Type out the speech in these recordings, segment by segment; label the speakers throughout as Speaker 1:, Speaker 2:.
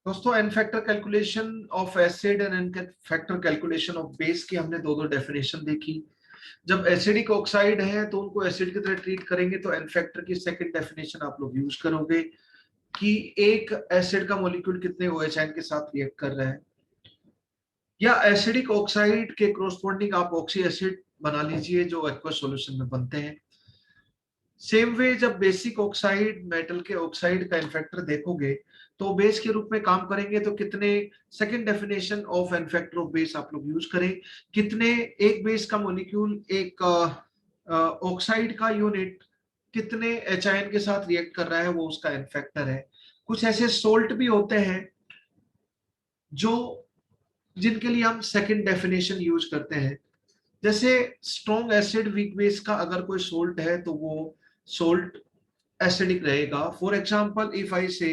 Speaker 1: दोस्तों N factor calculation of acid and N factor calculation of base की हमने दो दो डेफिनेशन देखी। जब एसिडिक ऑक्साइड है तो उनको एसिड की तरह ट्रीट करेंगे तो एन फैक्टर की सेकंड डेफिनेशन आप लोग यूज करोगे कि एक एसिड का मॉलिक्यूल कितने OH के साथ रिएक्ट कर रहा है, या एसिडिक ऑक्साइड के कोरोस्पोंडिंग आप ऑक्सी एसिड बना लीजिए जो एक्वस सॉल्यूशन में बनते हैं। सेम वे जब बेसिक ऑक्साइड मेटल के ऑक्साइड का इनफैक्टर देखोगे तो बेस के रूप में काम करेंगे तो कितने, second definition of n factor of base आप लोग यूज करें, कितने एक बेस का मॉलिक्यूल एक ऑक्साइड का यूनिट कितने एच के साथ रिएक्ट कर रहा है वो उसका इनफैक्टर है। कुछ ऐसे सोल्ट भी होते हैं जो जिनके लिए हम सेकंड डेफिनेशन यूज करते हैं, जैसे स्ट्रॉन्ग एसिड वीक बेस का अगर कोई सोल्ट है तो वो सोल्ट एसिडिक रहेगा। For example if I say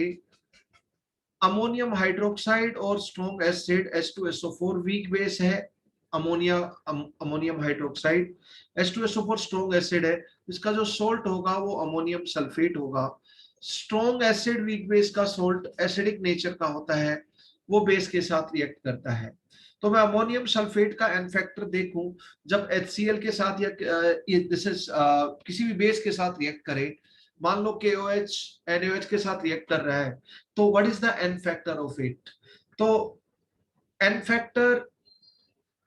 Speaker 1: ammonium hydroxide और strong acid H2SO4 weak base है, ammonia ammonium hydroxide, H2SO4 strong acid है, इसका जो सोल्ट होगा वो अमोनियम सल्फेट होगा। स्ट्रॉन्ग एसिड वीक बेस का सोल्ट एसिडिक नेचर का होता है, वो बेस के साथ रिएक्ट करता है। तो मैं अमोनियम सल्फेट का एन फैक्टर देखूं जब HCl के साथ या दिस इज किसी भी बेस के साथ रिएक्ट करे, मान लो KOH NaOH के साथ रिएक्ट कर रहा है, तो what is the N factor of it. तो एन फैक्टर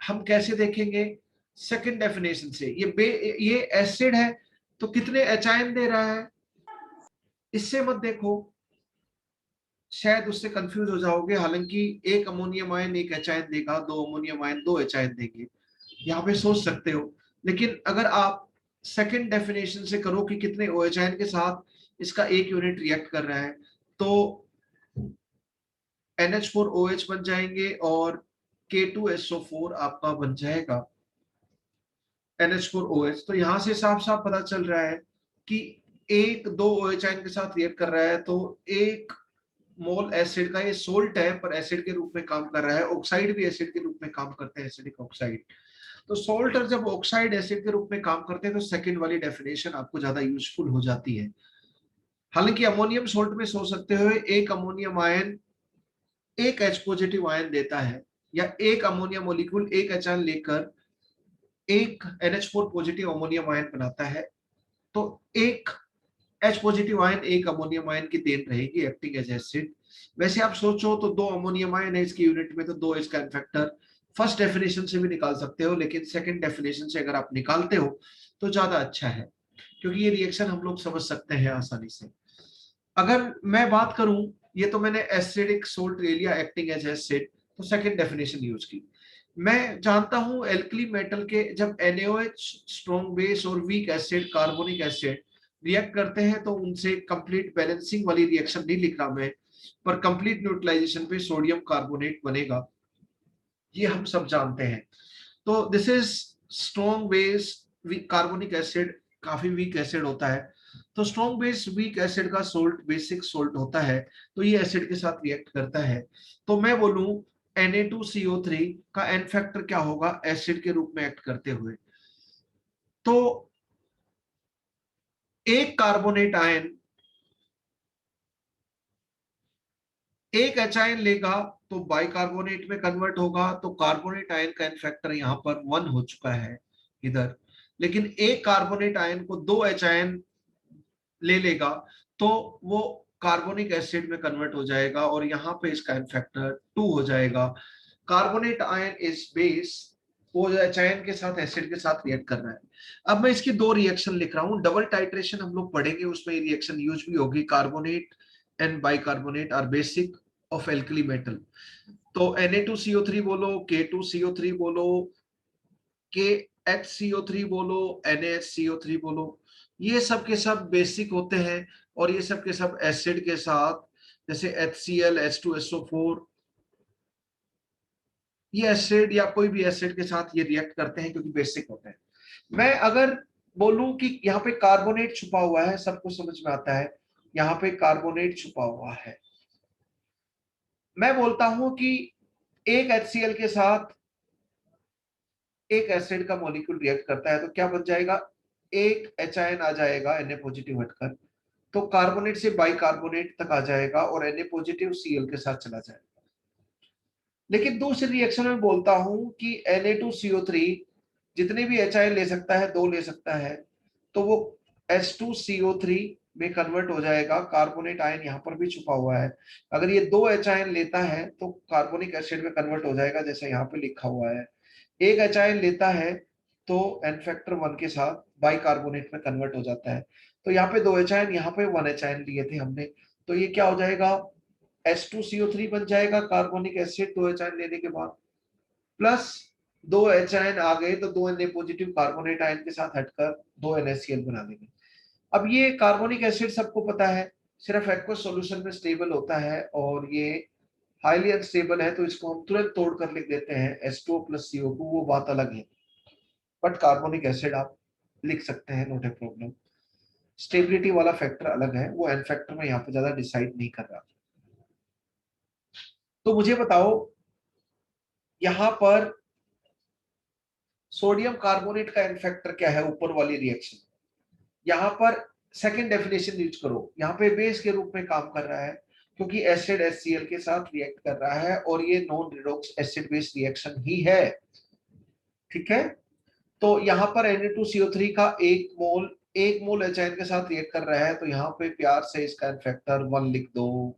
Speaker 1: हम कैसे देखेंगे, सेकंड डेफिनेशन से, ये एसिड है तो कितने एचायन दे रहा है, इससे मत देखो, शायद उससे कंफ्यूज हो जाओगे। हालांकि एक अमोनियम आयन एक एचायन देगा, दो अमोनियम आयन दो एचायन देंगे, यहाँ पे सोच सकते हो। लेकिन अगर आप सेकंड डेफिनेशन से करो कि कितने OH आयन के साथ इसका एक यूनिट रिएक्ट कर रहा है, तो NH4OH बन जाएंगे और K2SO4 आपका बन जाएगा NH4OH। तो यहां से साफ साफ पता चल रहा है कि एक दो OH आयन के साथ रिएक्ट कर रहा है, तो एक मोल एसिड का, ये सोल्ट है पर एसिड के रूप में काम कर रहा है। ऑक्साइड भी एसिड के रूप में काम करते हैं, एसिडिक ऑक्साइड। तो सोल्ट और जब ऑक्साइड एसिड के रूप में काम करते हैं तो सेकंड वाली डेफिनेशन आपको ज्यादा यूजफुल हो जाती है। हालांकि अमोनियम सोल्ट में सोच सकते हो एक अमोनियम आयन एक H पॉजिटिव आयन देता है, या एक अमोनिया मॉलिक्यूल एक एच आयन लेकर एक NH4 पॉजिटिव अमोनियम आयन बनाता है, तो एक H पॉजिटिव आयन एक अमोनियम आयन की देन रहेगी एक्टिंग एज एसिड। वैसे आप सोचो तो दो अमोनियम आयन है इसकी यूनिट में, तो दो इसका फैक्टर फर्स्ट डेफिनेशन से भी निकाल सकते हो, लेकिन सेकंड डेफिनेशन से अगर आप निकालते हो तो ज्यादा अच्छा है, क्योंकि ये रिएक्शन हम लोग समझ सकते हैं आसानी से। अगर मैं बात करूं, ये तो मैंने एसिडिक सोल्ट ले लिया एक्टिंग एज एसिड, तो सेकंड डेफिनेशन यूज की। मैं जानता हूं एल्कली मेटल के जब NaOH स्ट्रॉन्ग बेस और weak acid carbonic acid react करते हैं तो उनसे कंप्लीट बैलेंसिंग वाली रिएक्शन नहीं लिख रहा मैं, पर कंप्लीट न्यूट्रलाइजेशन पे सोडियम कार्बोनेट बनेगा, ये हम सब जानते हैं। तो this is strong base carbonic acid काफी वीक एसिड होता है, तो स्ट्रॉन्ग बेस वीक एसिड का सोल्ट बेसिक सोल्ट होता है, तो ये एसिड के साथ रिएक्ट करता है। तो मैं बोलूं Na2CO3 का एन फैक्टर क्या होगा एसिड के रूप में एक्ट करते हुए। तो एक कार्बोनेट आयन एक एच आयन लेगा तो बाइकार्बोनेट में कन्वर्ट होगा, तो कार्बोनेट आयन का एन फैक्टर यहाँ पर 1 हो चुका है इधर। लेकिन एक कार्बोनेट आयन को दो एच आयन ले लेगा तो वो कार्बोनिक एसिड में कन्वर्ट हो जाएगा और यहाँ पे इसका फैक्टर 2 हो जाएगा। कार्बोनेट आयन इज बेस, वो एच आयन के साथ एसिड के साथ रिएक्ट कर रहा है। अब मैं इसकी दो रिएक्शन लिख रहा हूँ, डबल टाइट्रेशन हम लोग पढ़ेंगे, उसमें रिएक्शन यूज भी होगी। Carbonate and bicarbonate are basic of alkali metal. तो Na2CO3 बोलो, K2CO3 बोलो, KHCO3 बोलो, NaHCO3 बोलो, ये सब के सब बेसिक होते हैं और ये सब के सब एसिड के साथ, जैसे HCl H2SO4, ये एसिड या कोई भी एसिड के साथ ये रिएक्ट करते हैं क्योंकि बेसिक होते हैं। मैं अगर बोलूं कि यहाँ पे कार्बोनेट छुपा हुआ है, सबको समझ में आता है यहाँ पे कार्बोनेट छुपा हुआ है, मैं बोलता हूं कि एक HCl के साथ एक एसिड का मॉलिक्यूल रिएक्ट करता है तो क्या बन जाएगा, एक एच आयन आ जाएगा Na पॉजिटिव हटकर, तो कार्बोनेट से बाइकार्बोनेट तक आ जाएगा और Na पॉजिटिव Cl के साथ चला जाएगा। लेकिन दूसरी रिएक्शन में बोलता हूं कि Na2CO3 जितने भी HI ले सकता है, 2 ले सकता है, तो वो H2CO3 में कन्वर्ट हो जाएगा। कार्बोनेट आयन यहाँ पर भी छुपा हुआ है। अगर ये 2 H आयन लेता है तो कार्बोनिक एसिड में कन्वर्ट हो जाएगा, जैसे यहाँ पे लिखा हुआ है। एक H आयन लेता है तो N फैक्टर 1 के साथ बाइकार्बोनेट में कन्वर्ट हो जाता है। तो यहाँ पे 2 H आयन, यहाँ पे 1 H आयन लिए थे हमने, तो ये क्या हो जाएगा, H2CO3 बन जाएगा कार्बोनिक एसिड 2 H आयन लेने के बाद, प्लस 2 H आयन आ गए तो 2 Na पॉजिटिव कार्बोनेट आयन के साथ हटकर 2 NaCl बना देंगे। अब ये कार्बोनिक एसिड सबको पता है, सिर्फ एक्वस सॉल्यूशन में स्टेबल होता है और ये हाईली अनस्टेबल है, तो इसको हम तुरंत तोड़ कर लिख देते हैं H2O + CO2, वो बात अलग है। बट कार्बोनिक एसिड आप लिख सकते हैं, नॉट ए प्रॉब्लम। स्टेबिलिटी वाला फैक्टर अलग है, वो एन फैक्टर में यहाँ पे ज्यादा डिसाइड नहीं कर रहा। तो मुझे बताओ यहाँ पर सोडियम कार्बोनेट का एन फैक्टर क्या है, ऊपर वाली रिएक्शन। यहाँ पर सेकंड डेफिनेशन यूज करो, यहाँ पे बेस के रूप में काम कर रहा है क्योंकि एसिड HCl के साथ रिएक्ट कर रहा है और ये non redox acid base reaction ही है। ठीक है, तो यहाँ पर Na2CO3 का एक मोल HN के साथ रिएक्ट कर रहा है, तो यहाँ पे प्यार से इसका एन फैक्टर 1 लिख दो,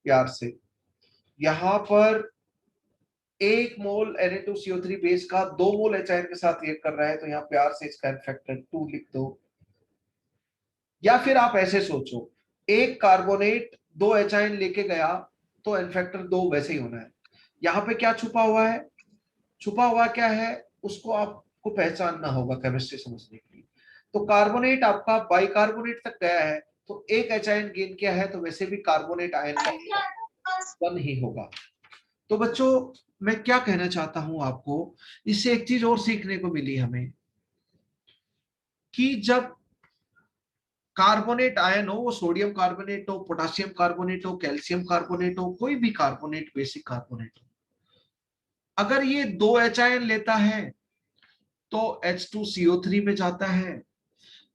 Speaker 1: प्यार से। यहाँ पर एक मोल Na2CO3 बेस का 2 मोल HN के साथ रिएक्ट कर रहा है, तो यहाँ प्यार से इसका एन फैक्टर 2 लिख दो। या फिर आप ऐसे सोचो, एक कार्बोनेट 2 HN लेके गया तो एन फैक्टर 2 वैसे ही होना है। यहाँ पे क्या छुपा हुआ है, छुपा हुआ क्या है उसको आपको पहचानना होगा केमिस्ट्री समझने के लिए। तो कार्बोनेट आपका बाइकार्बोनेट तक गया है, तो एक एच आयन गेन किया है, तो वैसे भी कार्बोनेट आयन का 1 ही होगा। तो बच्चों मैं क्या कहना चाहता हूं आपको, इससे एक चीज और सीखने को मिली हमें कि जब कार्बोनेट आयन हो, वो सोडियम कार्बोनेट हो, पोटासियम कार्बोनेट हो, कैल्शियम कार्बोनेट हो, कोई भी कार्बोनेट, बेसिक कार्बोनेट हो, अगर ये 2 एच आयन लेता है तो H2CO3 में जाता है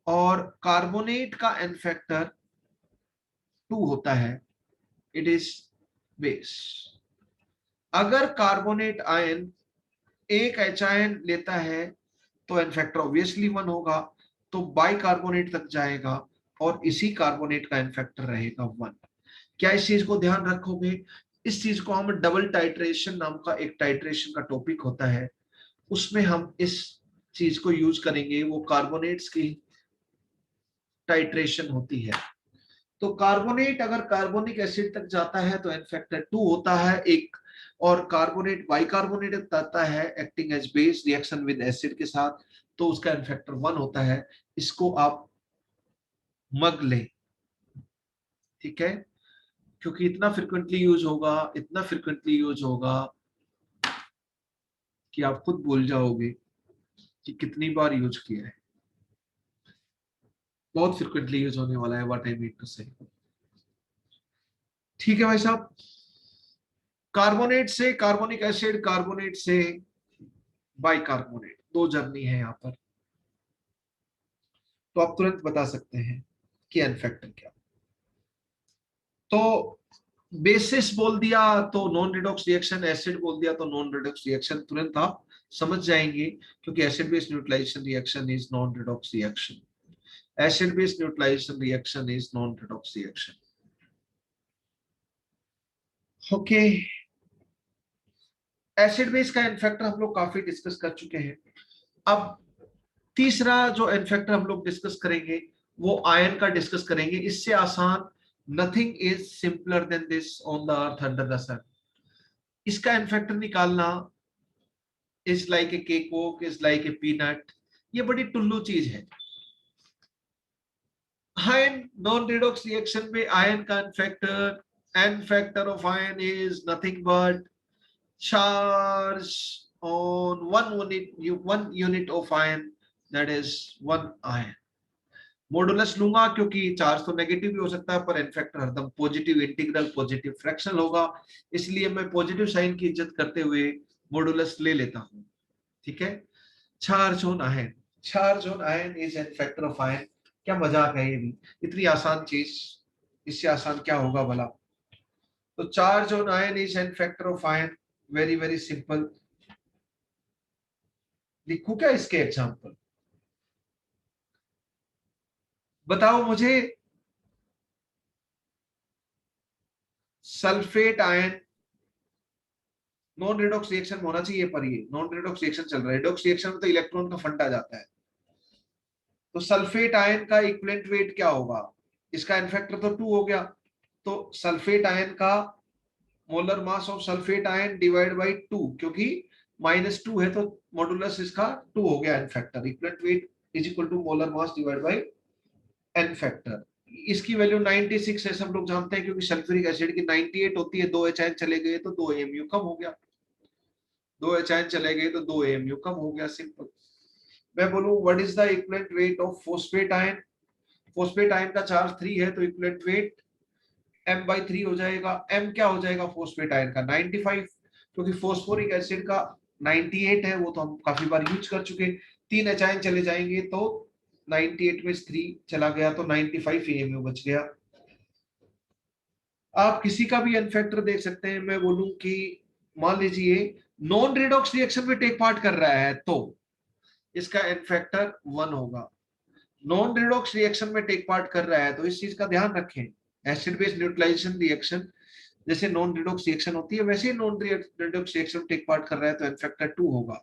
Speaker 1: और कार्बोनेट का एन फैक्टर 2 होता है, इट इज बेस। अगर कार्बोनेट आयन एक एच आयन लेता है तो एन फैक्टर ऑब्वियसली 1 होगा, तो बाइकार्बोनेट तक जाएगा और इसी कार्बोनेट का एन फैक्टर रहेगा 1। क्या इस चीज को ध्यान रखोगे? इस चीज को हम डबल टाइट्रेशन नाम का एक टाइट्रेशन का टॉपिक होता है, उसमें हम इस चीज को यूज करेंगे। वो कार्बोनेट्स की टाइट्रेशन होती है। तो कार्बोनेट अगर कार्बोनिक एसिड तक जाता है तो एन फैक्टर 2 होता है एक, और कार्बोनेट बाइकार्बोनेट जाता है acting as base reaction with acid के साथ, तो उसका एन फैक्टर 1 होता है। इसको आप मग लें, ठीक है, क्योंकि इतना फ्रिक्वेंटली यूज होगा, इतना फ्रिक्वेंटली यूज होगा कि आप खुद भूल जाओगे कि कितनी बार यूज किया है। बहुत फ्रिक्वेंटली यूज होने वाला है, व्हाट आई मीन टू से। ठीक है भाई साहब, कार्बोनेट से कार्बोनिक एसिड, कार्बोनेट से बाइकार्बोनेट, 2 जर्नी है यहाँ पर। तो आप तुरंत बता सकते हैं कि एन फैक्टर क्या। तो बेसिस बोल दिया तो नॉन रिडॉक्स रिएक्शन, एसिड बोल दिया तो नॉन रिडॉक्स रिएक्शन, तुरंत आप समझ जाएंगे क्योंकि acid base neutralization reaction is non redox reaction. Acid base neutralization reaction is non redox reaction. Okay, acid base का एन फैक्टर हम लोग काफी डिस्कस कर चुके हैं। अब तीसरा जो एन फैक्टर हम लोग डिस्कस करेंगे वो आयन का डिस्कस करेंगे। इससे आसान nothing is simpler than this on the earth under the sun. इसका एन फैक्टर निकालना is like a cake walk, is like a peanut, ये बड़ी टुल्लू चीज है। आयन नॉन रिडॉक्स रिएक्शन में आयन का N factor of ion is nothing but charge on one unit of iron, that is 1 ion। Modulus लूंगा क्योंकि charge तो नेगेटिव भी हो सकता है पर एन फैक्टर हरदम पॉजिटिव इंटीग्रल पॉजिटिव फ्रैक्शनल होगा, इसलिए मैं पॉजिटिव साइन की इज्जत करते हुए मॉडुलस ले लेता हूं। ठीक है, charge on ion, charge on ion is an factor of ion क्या मजाक है ये भी, इतनी आसान चीज, इससे आसान क्या होगा भला। तो charge on ion is an factor of ion, very very simple. लिखूं क्या इसके एग्जांपल, बताओ मुझे। Sulphate ion non redox reaction होना चाहिए, पर ये नॉन रिडॉक्स रिएक्शन चल रहा है। रिडॉक्स रिएक्शन में तो इलेक्ट्रॉन का फंड आ जाता है। तो सल्फेट आयन का इक्विवेलेंट वेट क्या होगा, इसका एन फैक्टर तो 2 हो गया। तो सल्फेट आयन का molar mass of sulphate ion divide by 2, क्योंकि -2 है तो मॉडुलस इसका 2 हो गया N factor. Equivalent weight is equal to molar mass divide by N factor. इसकी वैल्यू 96 है, सब लोग जानते हैं, क्योंकि सल्फ्यूरिक एसिड की 98 होती है। 2 एच चले गए तो 2 AMU कम हो गया, 2 एच चले गए तो 2 AMU कम हो गया, सिंपल। मैं बोलूं what is the equivalent weight of phosphate ion, phosphate ion का चार्ज 3 है तो इक्विवेलेंट वेट m/3 हो जाएगा। m क्या हो जाएगा फॉस्फेट आयन का, 95, क्योंकि फॉस्फोरिक एसिड का 98 है, वो तो हम काफी बार यूज कर चुके। 3 एच चले जाएंगे तो 98 में 3 चला गया तो 95 AMU बच गया। आप किसी का भी एन फैक्टर देख सकते हैं। मैं बोलूं कि मान लीजिए नॉन रिडॉक्स रिएक्शन में टेक पार्ट कर रहा है तो इसका एन फैक्टर 1 होगा। नॉन रिडॉक्स रिएक्शन में टेक पार्ट कर रहा है तो इस चीज का ध्यान रखें, एसिड बेस न्यूट्रलाइजेशन रिएक्शन जैसे नॉन रिडॉक्स रिएक्शन होती है, वैसे ही नॉन रिडॉक्स रिएक्शन में टेक पार्ट कर रहा है तो एन फैक्टर 2 होगा।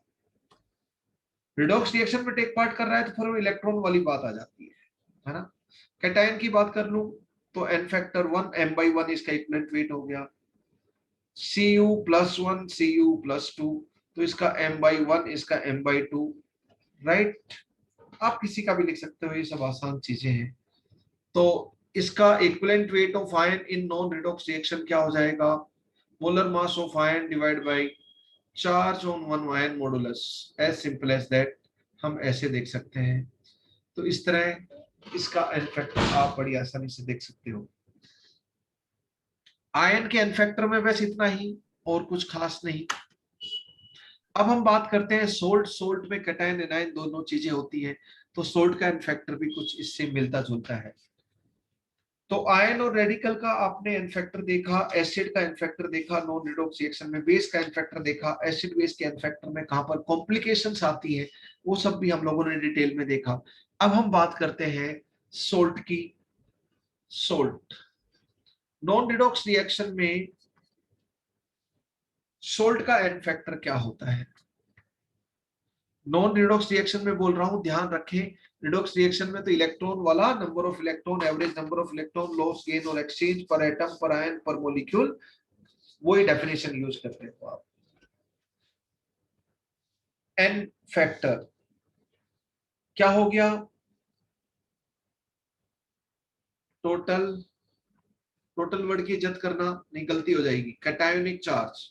Speaker 1: रिडॉक्स रिएक्शन में टेक पार्ट कर रहा है तो फिर इलेक्ट्रॉन वाली बात आ जाती है ना। कैटायन की बात कर लूं तो एन फैक्टर 1, m/1 इसका इक्विवेलेंट वेट हो गया। Cu+1 Cu+2, तो इसका m/1 इसका m/2, राइट। आप किसी का भी लिख सकते हो, ये सब आसान चीजें हैं। तो इसका equivalent weight of ion in non redox reaction क्या हो जाएगा, molar mass of ion divide by charge on one ion modulus, as simple as that. हम ऐसे देख सकते हैं। तो इस तरह इसका एन फैक्टर आप बड़ी आसानी से देख सकते हो। आयन के एन फैक्टर में बस इतना ही, और कुछ खास नहीं। अब हम बात करते हैं सोल्ट। सोल्ट में कैटायन एनायन दोनों चीजें होती हैं, तो सोल्ट का एन फैक्टर भी कुछ इससे मिलता जुलता है। तो आयन और रेडिकल का आपने एन फैक्टर देखा, एसिड का एन फैक्टर देखा नॉन रिडॉक्स रिएक्शन में, बेस का एन फैक्टर देखा, एसिड बेस के एन फैक्टर में कहां पर कॉम्प्लिकेशंस आती है वो सब भी हम लोगों ने डिटेल में देखा। अब हम बात करते हैं सोल्ट की। सोल्ट नॉन रिडॉक्स रिएक्शन में सोल्ट का एन फैक्टर क्या होता है। नॉन रिडॉक्स रिएक्शन में बोल रहा हूं, ध्यान रखें। रिडॉक्स रिएक्शन में तो इलेक्ट्रॉन वाला number of electron, average number of electron, loss gain और एक्सचेंज पर एटम पर आयन पर मॉलिक्यूल, वही डेफिनेशन यूज करते हैं। तो आप एन फैक्टर क्या हो गया, टोटल, टोटल वर्ड की इज्जत करना नहीं, गलती हो जाएगी। कैटायोनिक चार्ज,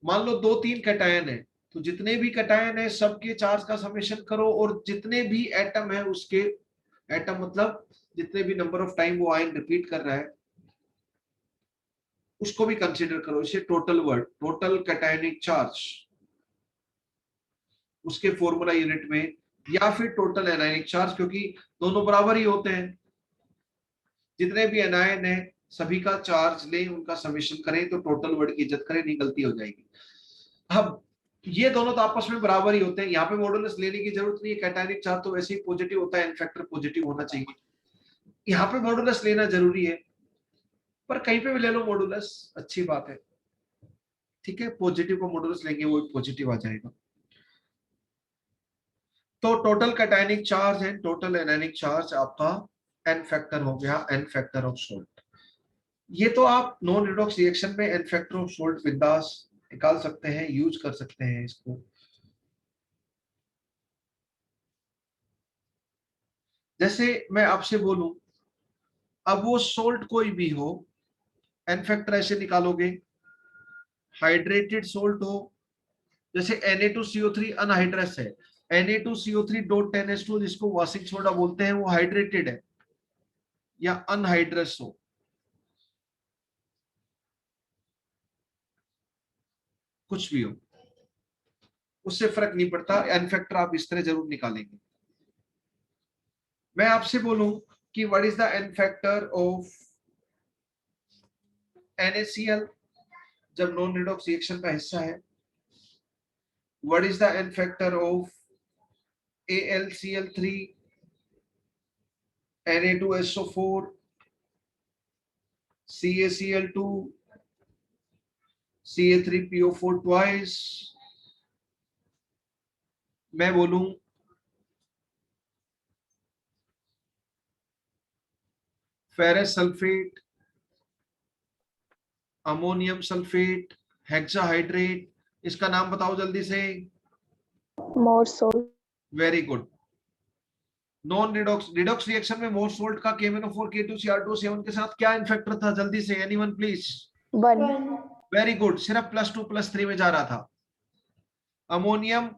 Speaker 1: मान लो 2-3 कैटायन है, तो जितने भी कैटायन है सबके चार्ज का समेशन करो, और जितने भी एटम है उसके, एटम मतलब जितने भी नंबर ऑफ टाइम वो आयन रिपीट कर रहा है उसको भी कंसीडर करो। इसे total word, total cationic charge, उसके फॉर्मूला यूनिट में, या फिर टोटल एनायनिक चार्ज, क्योंकि दोनों बराबर ही होते हैं। जितने भी एनायन है सभी का चार्ज लें, उनका समेशन करें, तो टोटल वर्ड की इज्जत करें, नहीं गलती हो जाएगी। अब ये दोनों तो आपस में बराबर ही होते हैं, यहाँ पे मॉडुलस लेने की जरूरत नहीं है। कैटायनिक चार्ज तो वैसे ही पॉजिटिव होता है, इनफैक्टर पॉजिटिव होना चाहिए, यहाँ पे मॉडुलस लेना जरूरी है। पर कहीं पे भी ले लो मॉडुलस, अच्छी बात है, ठीक है। पॉजिटिव को मॉडुलस लेंगे वो पॉजिटिव आ जाएगा। तो total cationic charge and total anionic charge आपका एन फैक्टर हो गया, एन फैक्टर ऑफ सोल्ट। ये तो आप नॉन रिडॉक्स रिएक्शन में एन फैक्टर ऑफ सोल्ट बिंदास निकाल सकते हैं, यूज कर सकते हैं इसको। जैसे मैं आपसे बोलूं, अब वो सोल्ट कोई भी हो, एन फैक्टर ऐसे निकालोगे, हाइड्रेटेड सोल्ट हो, जैसे Na2CO3 अनहाइड्रस है, Na2CO3.10H2 जिसको वाशिंग सोडा बोलते हैं, वो हाइड्रेटेड है या अनहाइड्रस हो, कुछ भी हो, उससे फर्क नहीं पड़ता। एन फैक्टर आप इस तरह जरूर निकालेंगे। मैं आपसे बोलूं कि what is the N factor of NaCl जब नॉन रिडॉक्स रिएक्शन का हिस्सा है, what is the N factor of AlCl3 Na2SO4 CaCl2 Ca3PO4 twice, मैं बोलूं ferrous sulphate, ammonium sulphate, hexahydrate, इसका नाम बताओ जल्दी से।
Speaker 2: Mohr salt.
Speaker 1: Very good. Non redox redox reaction में मोर सोल्ट का KMnO4 K2Cr2O7 के साथ क्या इनफेक्टर था, जल्दी से एनीवन प्लीज।
Speaker 2: 1।
Speaker 1: वेरी गुड, सिर्फ +2 +3 में जा रहा था। अमोनियम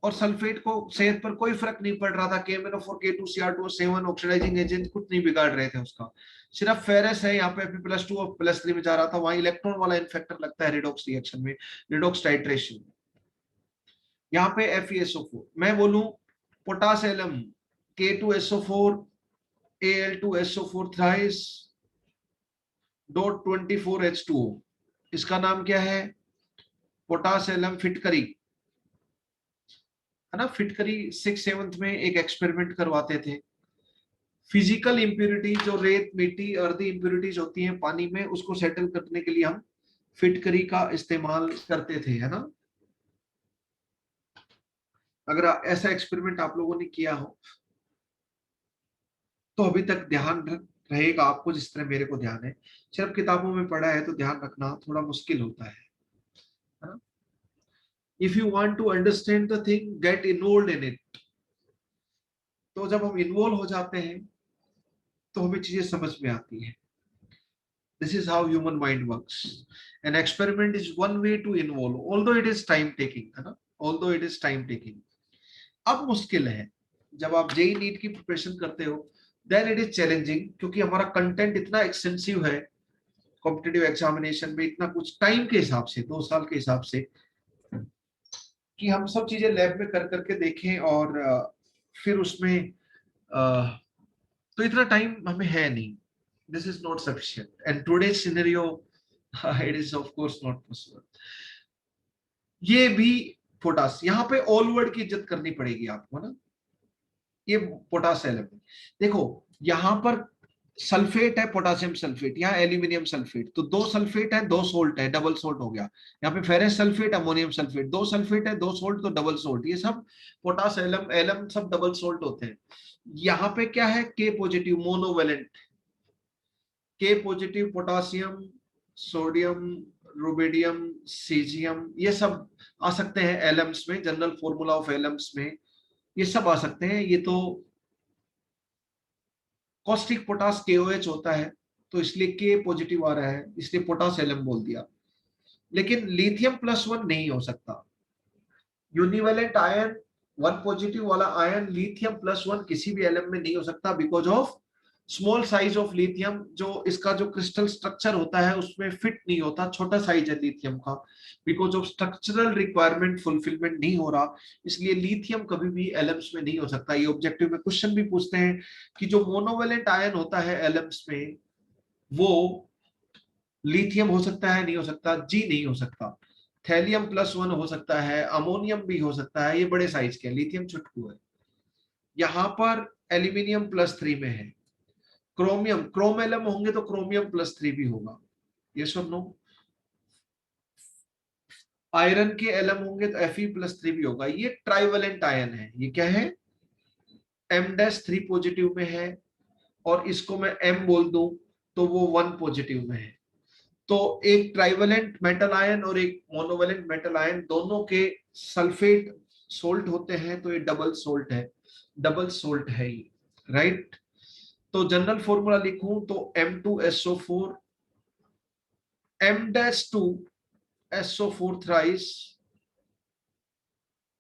Speaker 1: और सल्फेट को सेहत पर कोई फर्क नहीं पड़ रहा था, KMnO4 K2Cr2O7 ऑक्सीडाइजिंग एजेंट कुछ नहीं बिगाड़ रहे थे उसका। सिर्फ फेरस है यहाँ पे +2 और +3 में जा रहा था, वहां इलेक्ट्रॉन वाला इन्फेक्टर लगता है रिडॉक्स रिएक्शन में, रिडॉक्स टाइट्रेशन। यहाँ पे FeSO4, मैं बोलूं potash alum K2SO4 Al2SO4 thrice .24H2O, इसका नाम क्या है, पोटास एलम फिटकरी, है ना। फिटकरी 6th-7th में एक एक्सपेरिमेंट करवाते थे, फिजिकल इंप्योरिटी जो रेत मिट्टी अर्दी इंप्योरिटीज होती हैं पानी में, उसको सेटल करने के लिए हम फिटकरी का इस्तेमाल करते थे, है ना। अगर ऐसा एक्सपेरिमेंट आप लोगों ने किया हो तो अभी तक ध्यान रहेगा आपको, जिस तरह मेरे को ध्यान है। सिर्फ किताबों में पढ़ा है तो ध्यान रखना थोड़ा मुश्किल होता है ना। If you want to understand the thing, get involve in it. तो जब हम इन्वॉल्व हो जाते हैं तो हमें चीजें समझ में आती है। This is how human mind works. An experiment is one way to involve, although it is time taking, है ना, although it is time taking. अब मुश्किल है जब आप जेई नीट की प्रिपरेशन करते हो, देन इट इज चैलेंजिंग, क्योंकि हमारा कंटेंट इतना एक्सटेंसिव है कॉम्पिटिटिव एग्जामिनेशन में, इतना कुछ टाइम के हिसाब से 2 साल के हिसाब से, कि हम सब चीजें लैब में कर करके देखें और फिर उसमें तो इतना टाइम हमें है नहीं। This is not sufficient, and today's scenario it is of course not possible. ये भी पोटास, यहाँ पे ऑल वर्ड की इज्जत करनी पड़ेगी आपको ना। ये पोटास एलिमेंट देखो, यहाँ पर सल्फेट है, पोटासियम सल्फेट, यहाँ एल्यूमिनियम सल्फेट, तो 2 सल्फेट है 2 सोल्ट है, डबल सोल्ट हो गया। यहाँ पे ferrous sulphate ammonium sulphate, 2 sulphate है 2 सोल्ट, तो डबल सोल्ट, ये सब पोटास एलम एलम सब डबल सोल्ट होते हैं। यहाँ पे क्या है, के पॉजिटिव मोनोवेलेंट, के positive potassium, sodium, rubidium, caesium, ये सब आ सकते हैं एलम्स में, जनरल फॉर्मूला ऑफ एलम्स में ये सब आ सकते हैं। ये तो कॉस्टिक पोटास KOH होता है, तो इसलिए के पॉजिटिव आ रहा है, इसलिए पोटास एलम बोल दिया। लेकिन लिथियम +1 नहीं हो सकता, यूनिवेलेंट आयन 1 पॉजिटिव वाला आयन लिथियम +1 किसी भी एलम में नहीं हो सकता, because of small size of lithium, जो इसका जो क्रिस्टल स्ट्रक्चर होता है उसमें फिट नहीं होता, छोटा साइज है लिथियम का, because of structural requirement fulfilment नहीं हो रहा, इसलिए लिथियम कभी भी एलम्स में नहीं हो सकता। ये ऑब्जेक्टिव में क्वेश्चन भी पूछते हैं कि जो मोनोवेलेंट आयन होता है एलम्स में, वो लिथियम हो सकता है नहीं हो सकता, जी नहीं हो सकता। थैलियम +1 हो सकता है, अमोनियम भी हो सकता है, ये बड़े साइज के, लिथियम छुटकू है। यहाँ पर एल्यूमिनियम +3 में है, क्रोमियम क्रोमेलम होंगे तो क्रोमियम +3 भी होगा, ये सुन लो। आयरन के एलम होंगे तो Fe+3 भी होगा। ये ट्राइवेलेंट आयन है, ये क्या है, M-3 पॉजिटिव में है, और इसको मैं M बोल दूं तो वो 1 पॉजिटिव में है। तो एक ट्राइवेलेंट मेटल आयन और एक मोनोवेलेंट मेटल आयन, दोनों के सल्फेट सोल्ट होते हैं, तो ये डबल सोल्ट है, डबल सोल्ट है ये, राइट। तो जनरल फॉर्मूला लिखूं तो M2SO4 M-2SO4 thrice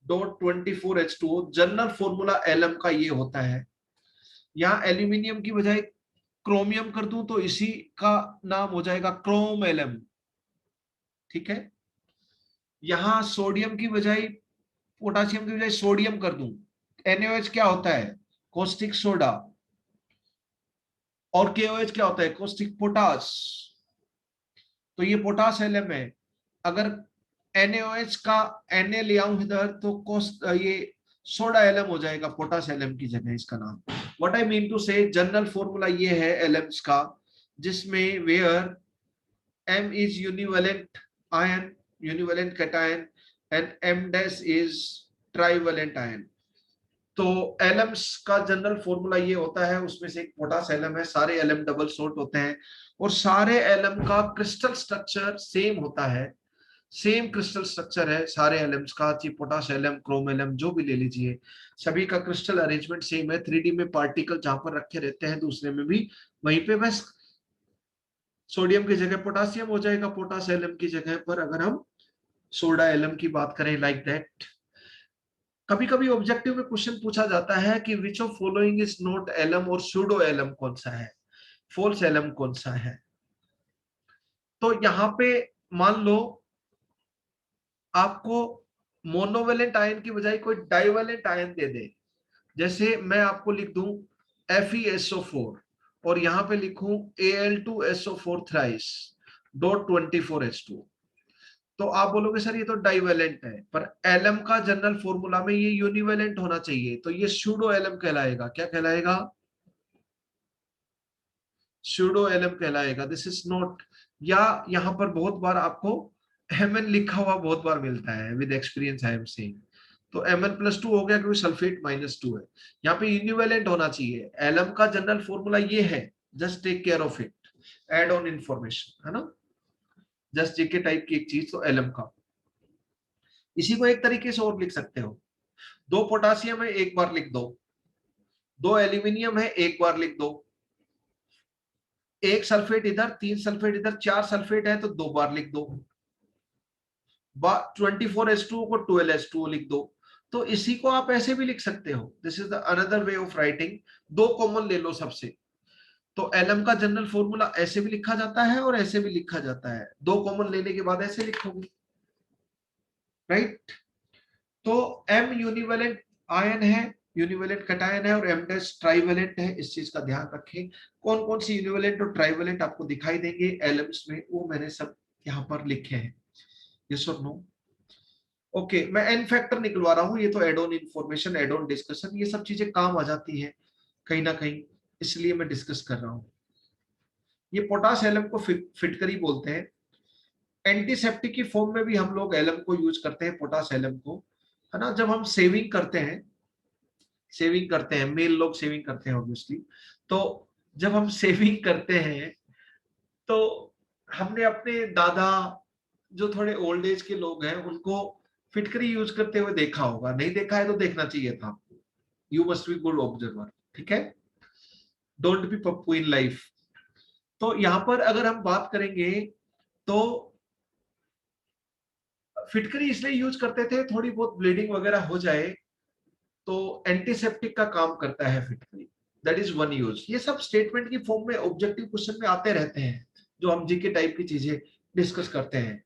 Speaker 1: .24H2O, general formula alum का ये होता है। यहाँ एल्यूमिनियम की बजाय क्रोमियम कर दूं तो इसी का नाम हो जाएगा क्रोम एलम, ठीक है। यहां सोडियम की बजाय पोटासियम की बजाय सोडियम कर दूं, NaOH क्या होता है, कॉस्टिक सोडा, और KOH क्या होता है, कॉस्टिक पोटास। तो ये पोटास एलएम है। अगर NaOH का Na ले आऊं इधर तो ये सोडा एलएम हो जाएगा पोटास एलएम की जगह इसका नाम। व्हाट आई मीन टू से, जनरल फॉर्मूला ये है एलएम्स का, जिसमें where M is univalent ion, univalent cation, and M dash is trivalent ion। तो एलएम्स का जनरल फॉर्मूला ये होता है, उसमें से एक पोटास एलएम है, सारे एलएम डबल शॉर्ट होते हैं, और सारे एलएम का क्रिस्टल स्ट्रक्चर सेम होता है, सेम क्रिस्टल स्ट्रक्चर है सारे एलएम्स का, चाहे पोटास एलएम, क्रोम एलएम जो भी ले लीजिए, सभी का क्रिस्टल अरेंजमेंट सेम है। 3D में पार्टिकल जहां पर रखे रहते हैं, दूसरे में भी वहीं पे बस सोडियम की जगह पोटासियम हो जाएगा पोटास एलएम की जगह पर, अगर हम सोडा एलएम की बात करें लाइक दैट। कभी कभी ऑब्जेक्टिव में क्वेश्चन पूछा जाता है कि which of following is not LM, और सूडो एलएम कौन सा है, फॉल्स एलएम कौन सा है। तो यहां पे मान लो आपको मोनोवेलेंट आयन की बजाय कोई डाइवेलेंट आयन दे दे, जैसे मैं आपको लिख दूं FeSO4 और यहां पे लिखूं Al2SO4 थ्राइस डॉट 24H2, तो आप बोलोगे सर ये तो डाइवेलेंट है, पर एलएम का जनरल फॉर्मूला में ये यूनिवेलेंट होना चाहिए, तो ये सूडो एलएम कहलाएगा। क्या कहलाएगा, सूडो एलएम कहलाएगा। दिस इज नॉट, या यहां पर बहुत बार आपको Mn लिखा हुआ बहुत बार मिलता है, with experience I am saying, तो Mn+2 हो गया क्योंकि सल्फेट -2 है, यहाँ पे यूनिवेलेंट होना चाहिए। एलएम का जनरल फॉर्मूला ये है, just take care of it, add on information है ना, जस्ट जीके टाइप की एक चीज, तो एलएम का। इसी को एक तरीके से और लिख सकते हो, 2 पोटासियम है एक बार लिख दो, 2 एल्यूमिनियम है एक बार लिख दो, 1 सल्फेट इधर, 3 सल्फेट इधर, 4 सल्फेट है तो 2 बार लिख दो, 24H2 को 12H2 लिख दो। तो इसी को आप ऐसे भी लिख सकते हो, this is the another way of writing. 2 common ले लो सबसे, तो एलएम का जनरल फॉर्मूला ऐसे भी लिखा जाता है और ऐसे भी लिखा जाता है, 2 कॉमन लेने के बाद ऐसे लिखोगे, राइट। तो M यूनिवेलेंट आयन है, यूनिवेलेंट कटायन है, और M डैश ट्राइवेलेंट है, इस चीज का ध्यान रखें। कौन कौन सी यूनिवेलेंट और ट्राइवेलेंट आपको दिखाई देंगे एलएम्स में, वो मैंने सब यहाँ पर लिखे हैं, यस और नो। ओके, मैं एन फैक्टर निकलवा रहा हूँ, ये तो add on information, add on discussion, ये सब चीजें काम आ जाती है कहीं ना कहीं, इसलिए मैं डिस्कस कर रहा हूँ। ये पोटास एलएम को फिटकरी बोलते हैं। एंटीसेप्टिक की फॉर्म में भी हम लोग एलएम को यूज करते हैं, पोटास एलएम को, है ना। जब हम सेविंग करते हैं, सेविंग करते हैं, मेल लोग सेविंग करते हैं ऑब्वियसली, तो जब हम सेविंग करते हैं तो हमने अपने दादा, जो थोड़े ओल्ड एज के लोग हैं, उनको फिटकरी यूज करते हुए देखा होगा, नहीं देखा है तो देखना चाहिए था आपको, you must be good observer, ठीक है, don't be Pappu in life. तो यहां पर अगर हम बात करेंगे तो फिटकरी इसलिए यूज करते थे, थोड़ी बहुत ब्लीडिंग वगैरह हो जाए तो एंटीसेप्टिक का काम करता है फिटकरी, दैट इज वन यूज। ये सब स्टेटमेंट की फॉर्म में ऑब्जेक्टिव क्वेश्चन में आते रहते हैं, जो हम जीके टाइप की चीजें डिस्कस करते हैं।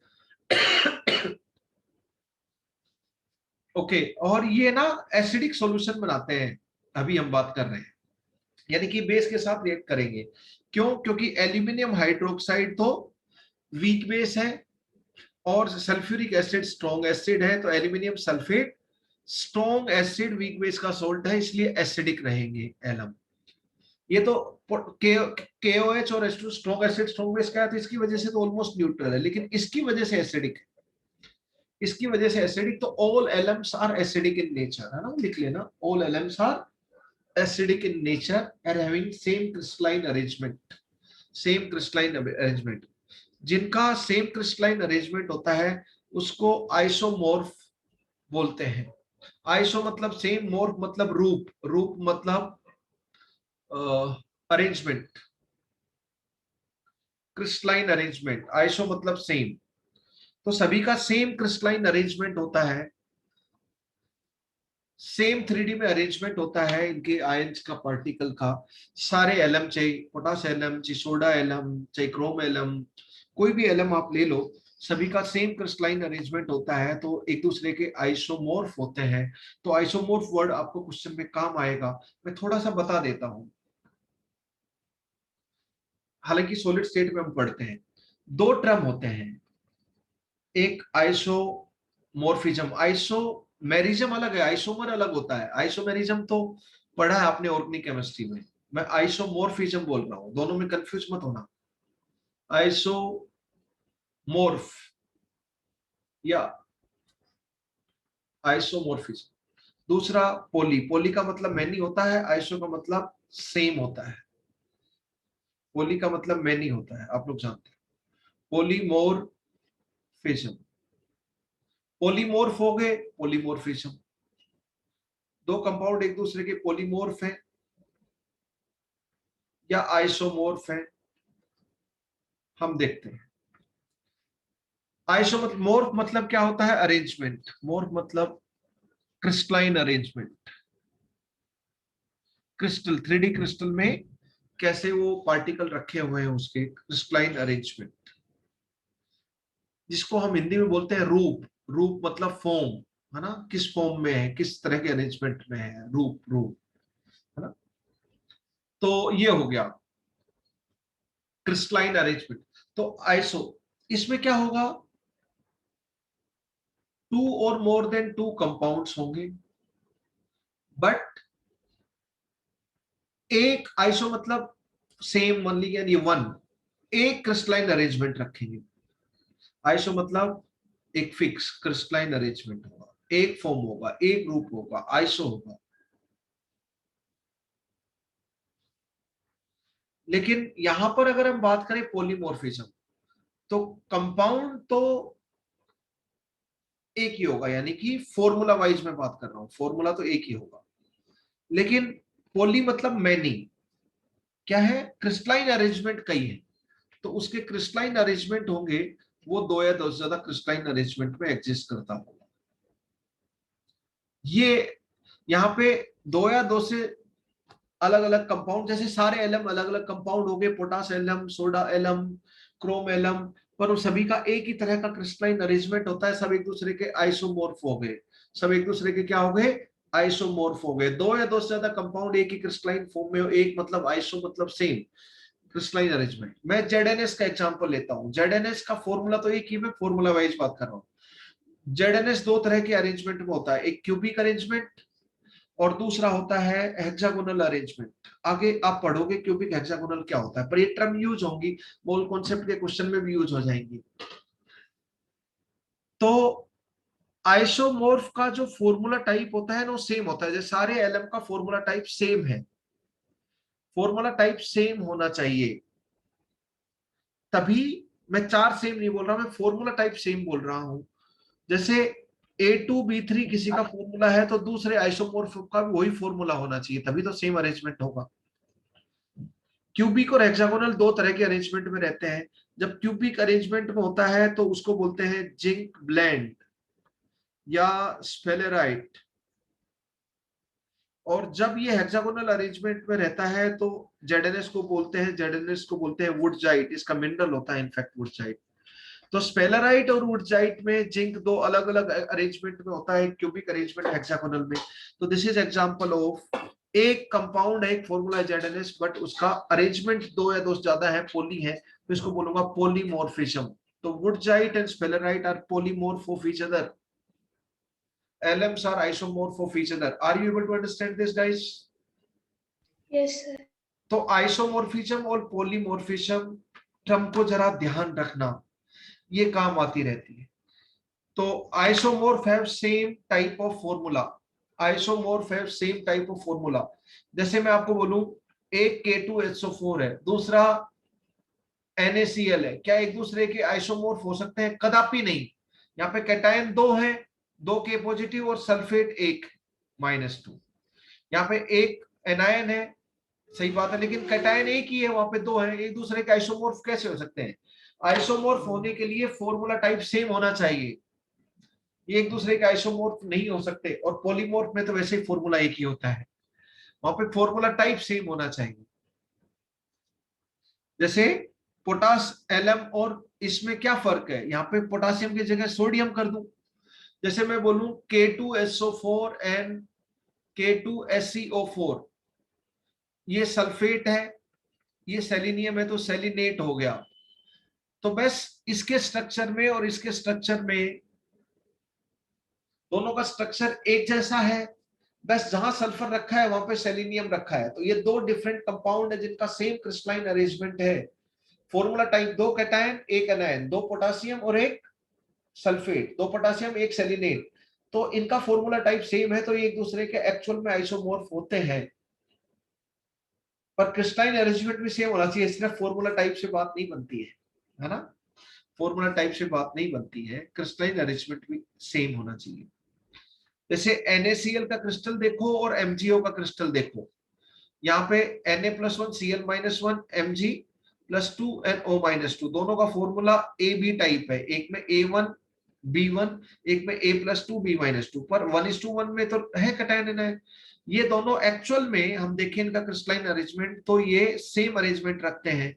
Speaker 1: ओके, और ये ना एसिडिक सॉल्यूशन बनाते हैं, अभी हम बात कर रहे हैं, यानी कि बेस के साथ रिएक्ट करेंगे। क्यों, क्योंकि एल्यूमिनियम हाइड्रोक्साइड तो वीक बेस है और सल्फ्यूरिक एसिड स्ट्रॉन्ग एसिड है, तो aluminium sulphate strong acid weak base का सोल्ट है, इसलिए एसिडिक रहेंगे एलम। ये तो KOH और H2 strong acid strong base का है, तो इसकी वजह से तो ऑलमोस्ट न्यूट्रल है, लेकिन इसकी वजह से एसिडिक है, इसकी वजह से एसिडिक। तो all alums are acidic in nature, है ना, लिख लेना, all alums are acidic in nature and having same crystalline arrangement, same crystalline arrangement. जिनका सेम क्रिस्टलाइन अरेंजमेंट होता है उसको आइसोमॉर्फ बोलते हैं। आइसो मतलब सेम, मोर्फ मतलब रूप, रूप मतलब अरेंजमेंट, क्रिस्टलाइन अरेंजमेंट, आइसो मतलब सेम, तो सभी का सेम क्रिस्टलाइन अरेंजमेंट होता है, सेम 3D में अरेंजमेंट होता है इनके आयंस का, पार्टिकल का। सारे एलम, चाहे पोटास एलम, चाहे सोडा एलम, चाहे क्रोम एलम, कोई भी एलम आप ले लो, सभी का सेम क्रिस्टलाइन अरेंजमेंट होता है तो एक दूसरे के आइसोमोर्फ होते हैं। तो आइसोमोर्फ वर्ड आपको क्वेश्चन में काम आएगा, मैं थोड़ा सा बता देता हूं। हालांकि सॉलिड स्टेट में हम पढ़ते हैं, दो टर्म होते हैं, एक आइसोमोर्फिज्म, आइसोमेरिज्म अलग है, आइसोमर अलग होता है। आइसोमेरिज्म तो पढ़ा है आपने ऑर्गेनिक केमिस्ट्री में, मैं आइसोमोर्फिज्म बोल रहा हूं, दोनों में कंफ्यूज मत होना। आइसोमोर्फ या आइसोमोर्फिज्म। दूसरा पोली, पोली का मतलब मैनी होता है, आइसो का मतलब सेम होता है। पोली का मतलब मैनी होता है, आप लोग जानते हैं। पोलीमोर्फिज्म, पोलीमोर्फ हो गए, पोलीमोर्फिज्म। दो कंपाउंड एक दूसरे के पोलीमोर्फ हैं या आइसोमोर्फ हैं, हम देखते हैं। आइसो मतलब, मोर्फ मतलब क्या होता है, अरेंजमेंट। मोर्फ मतलब crystalline arrangement. Crystal, 3D crystal में कैसे वो पार्टिकल रखे हुए हैं, उसके क्रिस्टलाइन अरेंजमेंट, जिसको हम हिंदी में बोलते हैं रूप। रूप मतलब फॉर्म, है ना, किस फॉर्म में है, किस तरह के अरेंजमेंट में है, रूप, रूप, है ना। तो ये हो गया क्रिस्टलाइन अरेंजमेंट। तो आइसो, इसमें क्या होगा, टू और मोर देन टू कंपाउंड्स होंगे, बट एक आइसो मतलब सेम, मान लीजिए ये वन, एक क्रिस्टलाइन अरेंजमेंट रखेंगे। आइसो मतलब एक फिक्स क्रिस्टलाइन अरेंजमेंट होगा, एक फॉर्म होगा, एक रूप होगा, आइसो होगा। लेकिन यहां पर अगर हम बात करें पॉलीमॉर्फिज्म, तो कंपाउंड तो एक ही होगा, यानी कि फॉर्मूला वाइज मैं बात कर रहा हूं, फॉर्मूला तो एक ही होगा। लेकिन पॉली मतलब मैनी, क्या है, क्रिस्टलाइन अरेंजमेंट कई है, तो उसके क्रिस्टलाइन अरेंजमेंट होंगे, वो दो या दो से ज्यादा क्रिस्टलाइन अरेंजमेंट में एग्जिस्ट करता होगा। ये यहाँ पे दो या दो से अलग अलग कंपाउंड, जैसे सारे एलम अलग अलग कंपाउंड हो गए, potash alum, soda alum, chrome alum, पर उन सभी का एक ही तरह का क्रिस्टलाइन अरेंजमेंट होता है, सब एक दूसरे के आइसोमोर्फ हो गए, सब एक दूसरे के क्या हो गए, आइसोमोर्फ हो गए। दो या दो से ज्यादा कंपाउंड एक ही क्रिस्टलाइन फॉर्म में हो, एक मतलब आइसो मतलब सेम क्रिस्टलाइन अरेंजमेंट। मैं जेडएनएस का एग्जांपल लेता हूं, जेडएनएस का फॉर्मूला तो एक ही, मैं फॉर्मूला वाइज बात कर रहा हूं। जेडएनएस दो तरह के अरेंजमेंट में होता है, एक क्यूबिक अरेंजमेंट और दूसरा होता है हेक्सागोनल अरेंजमेंट। आगे आप पढ़ोगे क्यूबिक हेक्सागोनल क्या होता है, पर ये टर्म यूज होंगी, मोल कॉन्सेप्ट के क्वेश्चन में भी यूज हो जाएंगी। तो आइसोमोर्फ का जो फॉर्मूला टाइप होता है ना, वो सेम होता है, जैसे सारे एलएम का फॉर्मूला टाइप सेम है, फॉर्मूला टाइप सेम होना चाहिए, तभी, मैं चार सेम नहीं बोल रहा, मैं फॉर्मूला टाइप सेम बोल रहा हूं। जैसे A2B3 किसी का फॉर्मूला है, तो दूसरे आइसोमोर्फ का भी वही फॉर्मूला होना चाहिए, तभी तो सेम अरेंजमेंट होगा। क्यूबिक और हेक्सागोनल दो तरह के अरेंजमेंट में रहते हैं। जब क्यूबिक अरेंजमेंट में होता है तो उसको बोलते हैं जिंक ब्लेंड या स्पेलेराइट, और जब ये हेक्सागोनल अरेंजमेंट में रहता है तो जेडएनएस को बोलते हैं, जेडएनएस को बोलते हैं वुडजाइट, इसका मिनरल होता है इनफैक्ट वुडजाइट। तो स्पेलराइट और वुडजाइट में जिंक दो अलग अलग अरेंजमेंट में होता है, क्यूबिक अरेंजमेंट हेक्सागोनल में। तो दिस इज एग्जांपल ऑफ एक कंपाउंड है, एक फॉर्मूला है जेडएनएस, बट उसका अरेंजमेंट दो या दो से ज्यादा है, पोली है, तो इसको बोलूंगा पोलीमॉर्फिज्म। तो wurtzite and sphalerite are polymorph of each other, LMs are isomorph of each other. Are you able to understand this, guys?
Speaker 2: Yes, sir.
Speaker 1: तो आइसोमॉर्फिज्म और पॉलीमॉर्फिज्म टर्म को जरा ध्यान रखना, ये काम आती रहती है। तो isomorph have same type of formula, isomorph have same type of formula. जैसे मैं आपको बोलूं, एक K2SO4 है, दूसरा NaCl है, क्या एक दूसरे के आइसोमोर्फ हो सकते हैं? कदापि नहीं। यहाँ पे कैटायन दो है, दो K पॉजिटिव और सल्फेट एक -2, यहाँ पे एक एनायन है, सही बात है, लेकिन कैटायन एक ही है, वहां पे दो है, एक दूसरे के आइसोमोर्फ कैसे हो सकते हैं? आइसोमोर्फ होने के लिए फॉर्मूला टाइप सेम होना चाहिए, ये एक दूसरे के आइसोमोर्फ नहीं हो सकते। और पॉलीमोर्फ में तो वैसे ही फॉर्मूला एक ही होता है, वहां पे फॉर्मूला टाइप सेम होना चाहिए। जैसे पोटास एलएम और इसमें क्या फर्क है, यहाँ पे पोटासियम की जगह सोडियम कर दूं, जैसे मैं बोलूं K2SO4 एंड K2SeO4, ये सल्फेट है, ये सेलिनियम है, तो सेलिनेट हो गया। तो बस इसके स्ट्रक्चर में और इसके स्ट्रक्चर में दोनों का स्ट्रक्चर एक जैसा है, बस जहां सल्फर रखा है वहां पे सेलिनियम रखा है। तो ये दो डिफरेंट कंपाउंड है जिनका सेम क्रिस्टलाइन अरेंजमेंट है। फॉर्मूला टाइप, दो कैटायन एक एनायन, दो पोटासियम और एक सल्फेट, दो पोटासियम एक सेलिनेट, तो इनका फॉर्मूला टाइप सेम है, तो ये एक दूसरे के एक्चुअल में आइसोमॉर्फ होते हैं। पर क्रिस्टलाइन अरेंजमेंट भी सेम होना चाहिए, सिर्फ फॉर्मूला टाइप से बात नहीं बनती है ना, फॉर्मूला टाइप से बात नहीं बनती है, क्रिस्टलाइन अरेंजमेंट भी सेम होना चाहिए। जैसे NaCl का क्रिस्टल देखो और MgO का क्रिस्टल देखो, यहाँ पे Na+1Cl-1 Mg+2NO-2, दोनों का फॉर्मूला AB टाइप है, एक में A1B1, एक में A+2B-2, पर 1:1 में तो है कैटायन है। ये दोनों एक्चुअल में हम देखें इनका क्रिस्टलाइन अरेंजमेंट तो ये सेम अरेंजमेंट रखते हैं।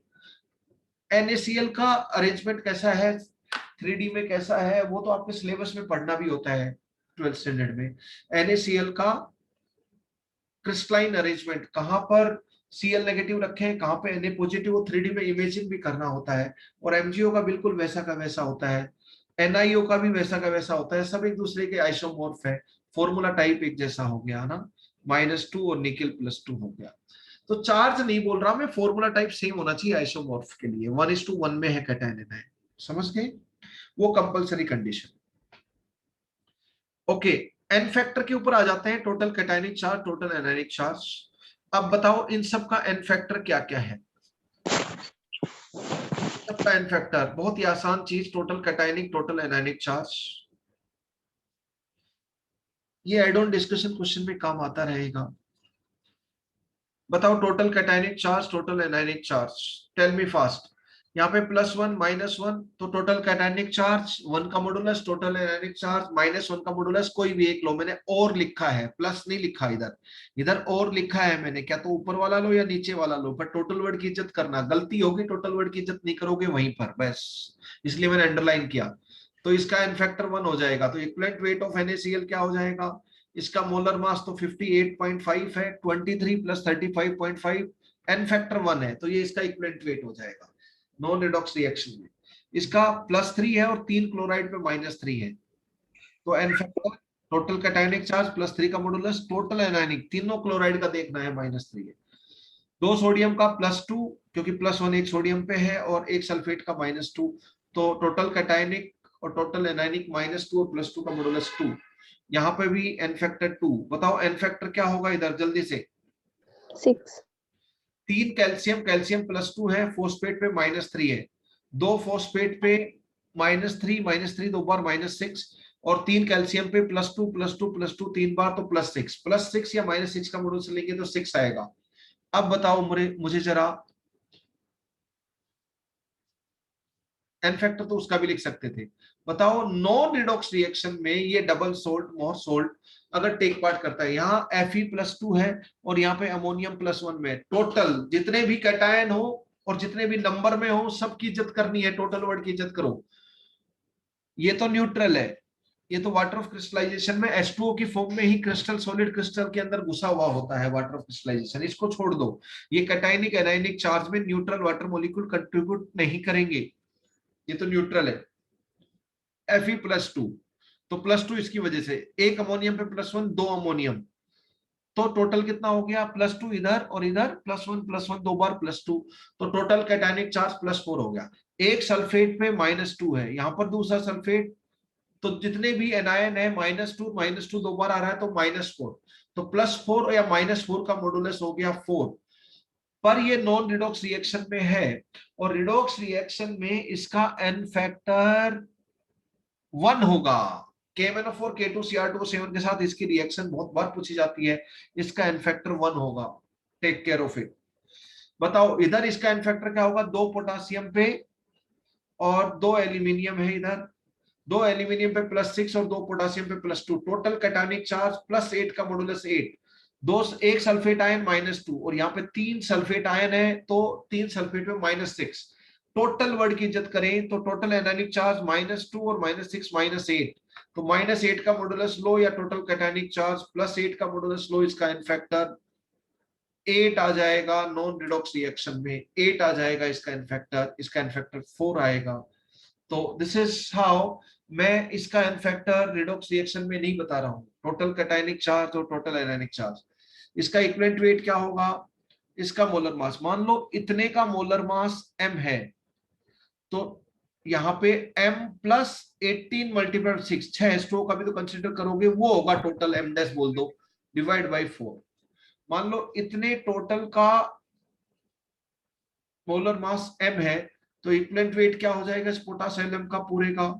Speaker 1: NaCl का अरेंजमेंट कैसा है, 3D में कैसा है, वो तो आपके सिलेबस में पढ़ना भी होता है 12th स्टैंडर्ड में। NaCl का क्रिस्टलाइन अरेंजमेंट कहां पर Cl नेगेटिव रखें, कहां पे Na पॉजिटिव, 3D में इमेजिंग भी करना होता है। और MgO का बिल्कुल वैसा का वैसा होता है, NiO का भी वैसा का वैसा होता है, सब एक दूसरे के आइसोमॉर्फ है, फॉर्मूला टाइप एक जैसा हो गया ना, -2 और निकेल +2 हो गया। तो चार्ज नहीं बोल रहा मैं, फॉर्मूला टाइप सेम होना चाहिए आइसोमॉर्फ के लिए, 1:1 में है कैटायन एनायन, समझ गए, वो compulsory condition. Okay, N factor के ऊपर आ जाते हैं, total cationic charge, total anionic charge. अब बताओ इन सब का एन फैक्टर क्या क्या है। सबका एन फैक्टर बहुत ही आसान चीज, total cationic, total anionic charge, ये एड ऑन डिस्कशन क्वेश्चन में काम आता रहेगा। बताओ total cationic charge, total anionic charge, tell me fast. यहाँ पे +1 -1, तो टोटल कैटायनिक चार्ज 1 का मॉडुलस, टोटल एनायनिक चार्ज -1 का मॉडुलस, कोई भी एक लो, मैंने और लिखा है, प्लस नहीं लिखा, इधर इधर और लिखा है मैंने, क्या तो ऊपर वाला लो या नीचे वाला लो, पर टोटल वर्ड की इज्जत करना, गलती होगी टोटल वर्ड की इज्जत नहीं करोगे वहीं पर, बस इसलिए मैंने अंडरलाइन किया। तो इसका एन फैक्टर 1 हो जाएगा, तो इक्विवेलेंट वेट ऑफ NaCl क्या हो जाएगा, इसका मोलर मास तो 58.5 है, 23 + 35.5, एन फैक्टर 1 है, तो ये इसका इक्विवेलेंट वेट हो जाएगा नॉन रिडॉक्स रिएक्शन में। इसका +3 है और 3 क्लोराइड पे -3 है, तो N factor, total cationic charge +3 का मॉडुलस, टोटल एनायनिक तीनों क्लोराइड का देखना है -3 है, 2 सोडियम का +2, क्योंकि +1 एक सोडियम पे है और एक सल्फेट का -2, तो टोटल कैटायनिक और टोटल एनायनिक -2 और +2 का मॉडुलस 2। यहाँ पे भी एन फैक्टर 2, बताओ एन फैक्टर क्या होगा इधर जल्दी से।
Speaker 2: 6.
Speaker 1: 3 कैल्शियम, कैल्शियम +2 है, फोस्फेट पे -3 है, 2 फोस्फेट पे -3 दो बार -6, और 3 कैल्शियम पे +2 +2 +2 3 बार, तो +6, +6 या -6 का मॉडुलस लेंगे तो 6 आएगा। अब बताओ मुझे जरा, एन फैक्टर तो उसका भी लिख सकते थे, बताओ नॉन रिडॉक्स रिएक्शन में ये डबल सोल्ट मोर सोल्ट अगर टेक पार्ट करता है, यहाँ Fe+2 है और यहाँ पे अमोनियम +1 में, टोटल जितने भी कैटायन हो और जितने भी नंबर में हो सबकी इज्जत करनी है, टोटल वर्ड की इज्जत करो। ये तो न्यूट्रल है, ये तो वाटर ऑफ क्रिस्टलाइजेशन में H2O की फॉर्म में ही क्रिस्टल सॉलिड क्रिस्टल के अंदर घुसा हुआ होता है वाटर ऑफ क्रिस्टलाइजेशन, इसको छोड़ दो। ये कैटायनिक एनायनिक चार्ज में न्यूट्रल वाटर मॉलिक्यूल कंट्रीब्यूट नहीं करेंगे, ये तो न्यूट्रल है। Fe+2, तो +2 इसकी वजह से, एक अमोनियम पे +1, 2 अमोनियम, तो टोटल कितना हो गया, +2 इधर और इधर +1 दो बार +2, तो टोटल कैटायनिक चार्ज +4 हो गया। एक सल्फेट पे -2 है, यहाँ पर दूसरा सल्फेट, तो जितने भी एनायन है -2 दो बार आ रहा है तो -4, तो +4 या -4 का मॉडुलस हो गया 4। पर ये नॉन रिडॉक्स रिएक्शन में है, और रिडॉक्स रिएक्शन में इसका एन फैक्टर 1 होगा। KMnO4 K2Cr2O7 के साथ इसकी रिएक्शन बहुत बार पूछी जाती है, इसका एन फैक्टर 1 होगा, टेक केयर ऑफ इट। बताओ इधर इसका एन फैक्टर क्या होगा, 2 पोटासियम पे और 2 एल्यूमिनियम है इधर, 2 एल्यूमिनियम पे +6 और 2 पोटासियम पे +2, टोटल कैटायनिक चार्ज +8 का मॉडुलस 8, दो एक सल्फेट आयन -2 और यहाँ पे 3 सल्फेट आयन है, तो 3 सल्फेट पे -6, टोटल वर्ड की इज्जत करें तो टोटल एनायनिक चार्ज -2 और -6 -8, तो -8 का मॉडुलस लो या टोटल कैटायनिक चार्ज +8 का मॉडुलस लो, इसका इन फैक्टर 8 आ जाएगा। नॉन रिडॉक्स रिएक्शन में 8 आ जाएगा इसका इन फैक्टर, इसका इन फैक्टर 4 आएगा। तो दिस इज हाउ, मैं इसका इन फैक्टर रिडॉक्स रिएक्शन में नहीं बता रहा हूँ, टोटल कैटायनिक चार्ज और टोटल एनायनिक चार्ज। इसका इक्विवेलेंट वेट क्या होगा, इसका मोलर मास, मान लो इतने का मोलर मास m है, तो यहाँ पे m प्लस 18 मल्टीप्लाई 6, 6 स्ट्रोक अभी तो कंसिडर करोगे, वो होगा टोटल m डैश बोल दो, डिवाइड बाई 4। मान लो इतने टोटल का मोलर मास m है, तो इक्विवेलेंट वेट क्या हो जाएगा इस पोटास एलएम का पूरे का,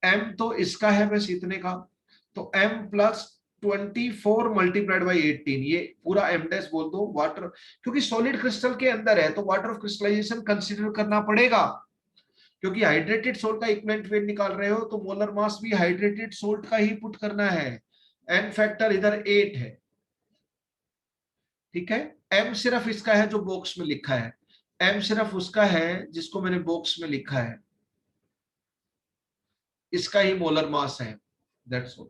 Speaker 1: m तो इसका है बस इतने का, तो m प्लस 24 मल्टीप्लाइड बाई 18, ये पूरा m डैश बोल दो वाटर, क्योंकि सॉलिड क्रिस्टल के अंदर है तो वाटर ऑफ क्रिस्टलाइजेशन कंसीडर करना पड़ेगा, क्योंकि हाइड्रेटेड सोल्ट का इक्विवेलेंट वेट निकाल रहे हो तो मोलर मास भी हाइड्रेटेड सोल्ट का ही पुट करना है। एन फैक्टर इधर 8 है, ठीक है। m सिर्फ इसका है जो बॉक्स में लिखा है, m सिर्फ उसका है जिसको मैंने बॉक्स में लिखा है, इसका ही मोलर मास है, दैट्स ऑल।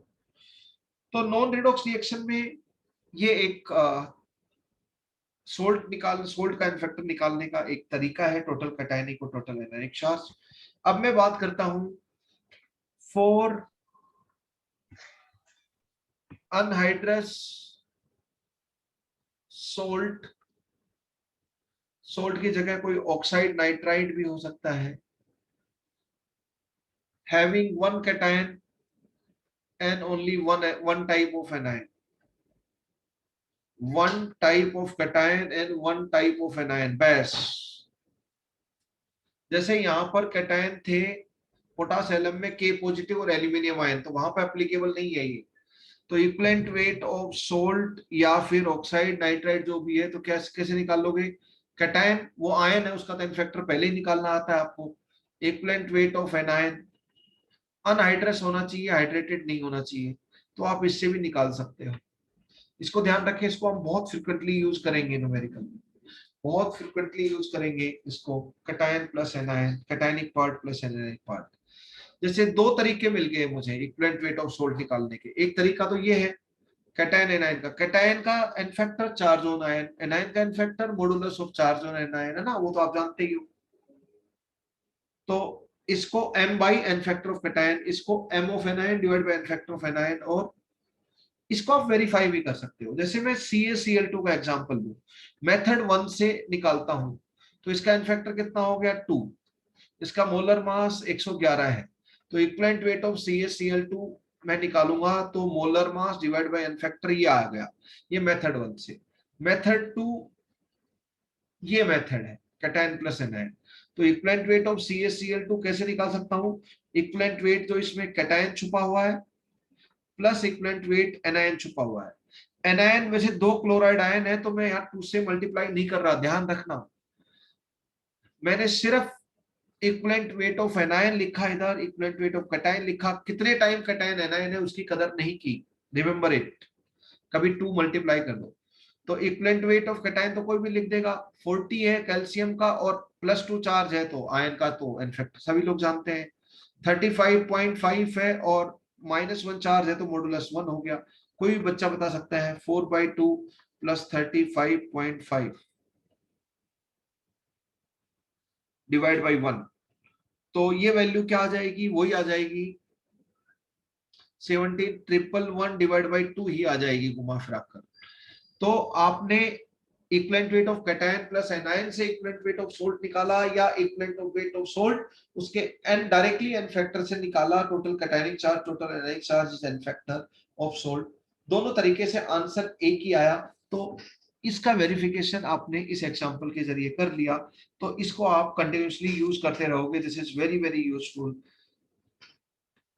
Speaker 1: तो नॉन रिडॉक्स रिएक्शन में ये एक सोल्ट का इन्फेक्टर निकालने का एक तरीका है, टोटल कैटायनिक और टोटल एनायनिक चार्ज। अब मैं बात करता हूं फॉर अनहाइड्रस सोल्ट, सोल्ट की जगह कोई ऑक्साइड नाइट्राइड भी हो सकता है, having one cation and only one type of anion, one type of cation and one type of anion बस। जैसे यहां पर कैटायन थे पोटास एलएम में के पॉजिटिव और एल्यूमिनियम आयन, तो वहां पर एप्लीकेबल नहीं है ये, तो इक्विवेलेंट वेट ऑफ सोल्ट या फिर ऑक्साइड नाइट्राइड जो भी है, तो कैसे कैसे निकाल लोगे, कैटायन वो आयन है उसका तो इन्फेक्टर पहले ही निकालना आता है आपको, equivalent weight of an ion, anhydrous होना चाहिए, हाइड्रेटेड नहीं होना चाहिए, तो आप इससे भी निकाल सकते हो। इसको ध्यान रखें, इसको हम बहुत फ्रिक्वेंटली यूज करेंगे न्यूमेरिकल में, बहुत फ्रिक्वेंटली यूज करेंगे इसको, cation plus anion, cationic part plus anionic part. जैसे दो तरीके मिल गए मुझे इक्विवेलेंट वेट ऑफ सोल्ट निकालने के, एक तरीका तो ये है कैटायन एनायन का, कैटायन का n factor charge on ion, anion का n factor modulus of charge on anion, है ना, वो तो आप जानते ही हो। तो इसको m by N factor of cation, इसको m of anion divide by N factor of anion, और इसको आप वेरीफाई भी कर सकते हो। जैसे मैं CaCl2 का एग्जांपल दूं, मेथड 1 से निकालता हूं, तो इसका इनफैक्टर कितना हो गया 2, इसका मोलर मास 111 है, तो इक्विवेलेंट वेट ऑफ CaCl2 मैं निकालूंगा तो molar mass divide by N factor ये आ गया, ये मेथड 1 से। मेथड 2 ये मेथड है कैटायन प्लस एनायन, तो इक्विवेलेंट वेट ऑफ CaCl2 कैसे निकाल सकता हूं, इक्विवेलेंट वेट तो इसमें कैटायन छुपा हुआ है प्लस इक्विवेलेंट वेट एनायन छुपा हुआ है। एनायन वैसे दो क्लोराइड आयन है तो मैं यहाँ 2 से मल्टीप्लाई नहीं कर रहा, ध्यान रखना, मैंने सिर्फ इक्विवेलेंट वेट ऑफ एनायन लिखा, इधर इक्विवेलेंट वेट ऑफ कैटायन लिखा, कितने टाइम कैटायन एनायन है उसकी कदर नहीं की, रिमेंबर इट, कभी 2 मल्टीप्लाई कर दो। तो इक्विवेलेंट वेट ऑफ कैटायन तो कोई भी लिख देगा, 40 है कैल्शियम का और +2 चार्ज है तो आयन का, तो इनफैक्ट सभी लोग जानते हैं, 35.5 है और -1 चार्ज है तो मॉडुलस 1 हो गया। कोई भी बच्चा बता सकता है 4/2 + 35.5 डिवाइड बाई 1, तो ये वैल्यू क्या आ जाएगी, वही आ जाएगी 17,111 डिवाइड बाई 2 ही आ जाएगी घुमा फिरा कर। तो आपने equivalent weight of cation plus anion से इक्विवेलेंट वेट ऑफ सोल्ट निकाला, या equivalent of weight of salt उसके एन डायरेक्टली एन फैक्टर से निकाला, total cationic charge total anionic charge is an factor of salt, दोनों तरीके से आंसर एक ही आया। तो इसका वेरिफिकेशन आपने इस एग्जांपल के जरिए कर लिया, तो इसको आप कंटिन्यूअसली यूज करते रहोगे, this is very very useful.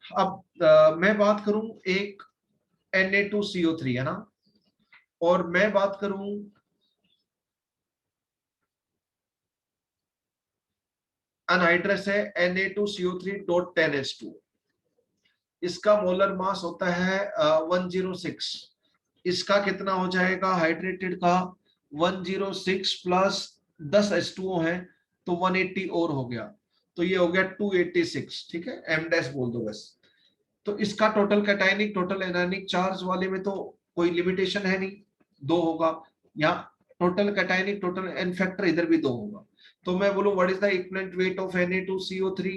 Speaker 1: अब मैं बात करूं एक Na2CO3 है ना, और मैं बात करूं अनहाइड्रस है Na2CO3.10H2, इसका मोलर मास होता है 106। इसका कितना हो जाएगा हाइड्रेटेड का 106 प्लस 10 H2O है तो 180 और हो गया, तो ये हो गया 286। ठीक है, एम डैश बोल दो बस। तो इसका total cationic total anionic charge वाले में तो कोई लिमिटेशन है नहीं, दो होगा। यहाँ total cationic total N factor इधर भी दो होगा। तो मैं बोलूं what is the equivalent weight of Na2CO3,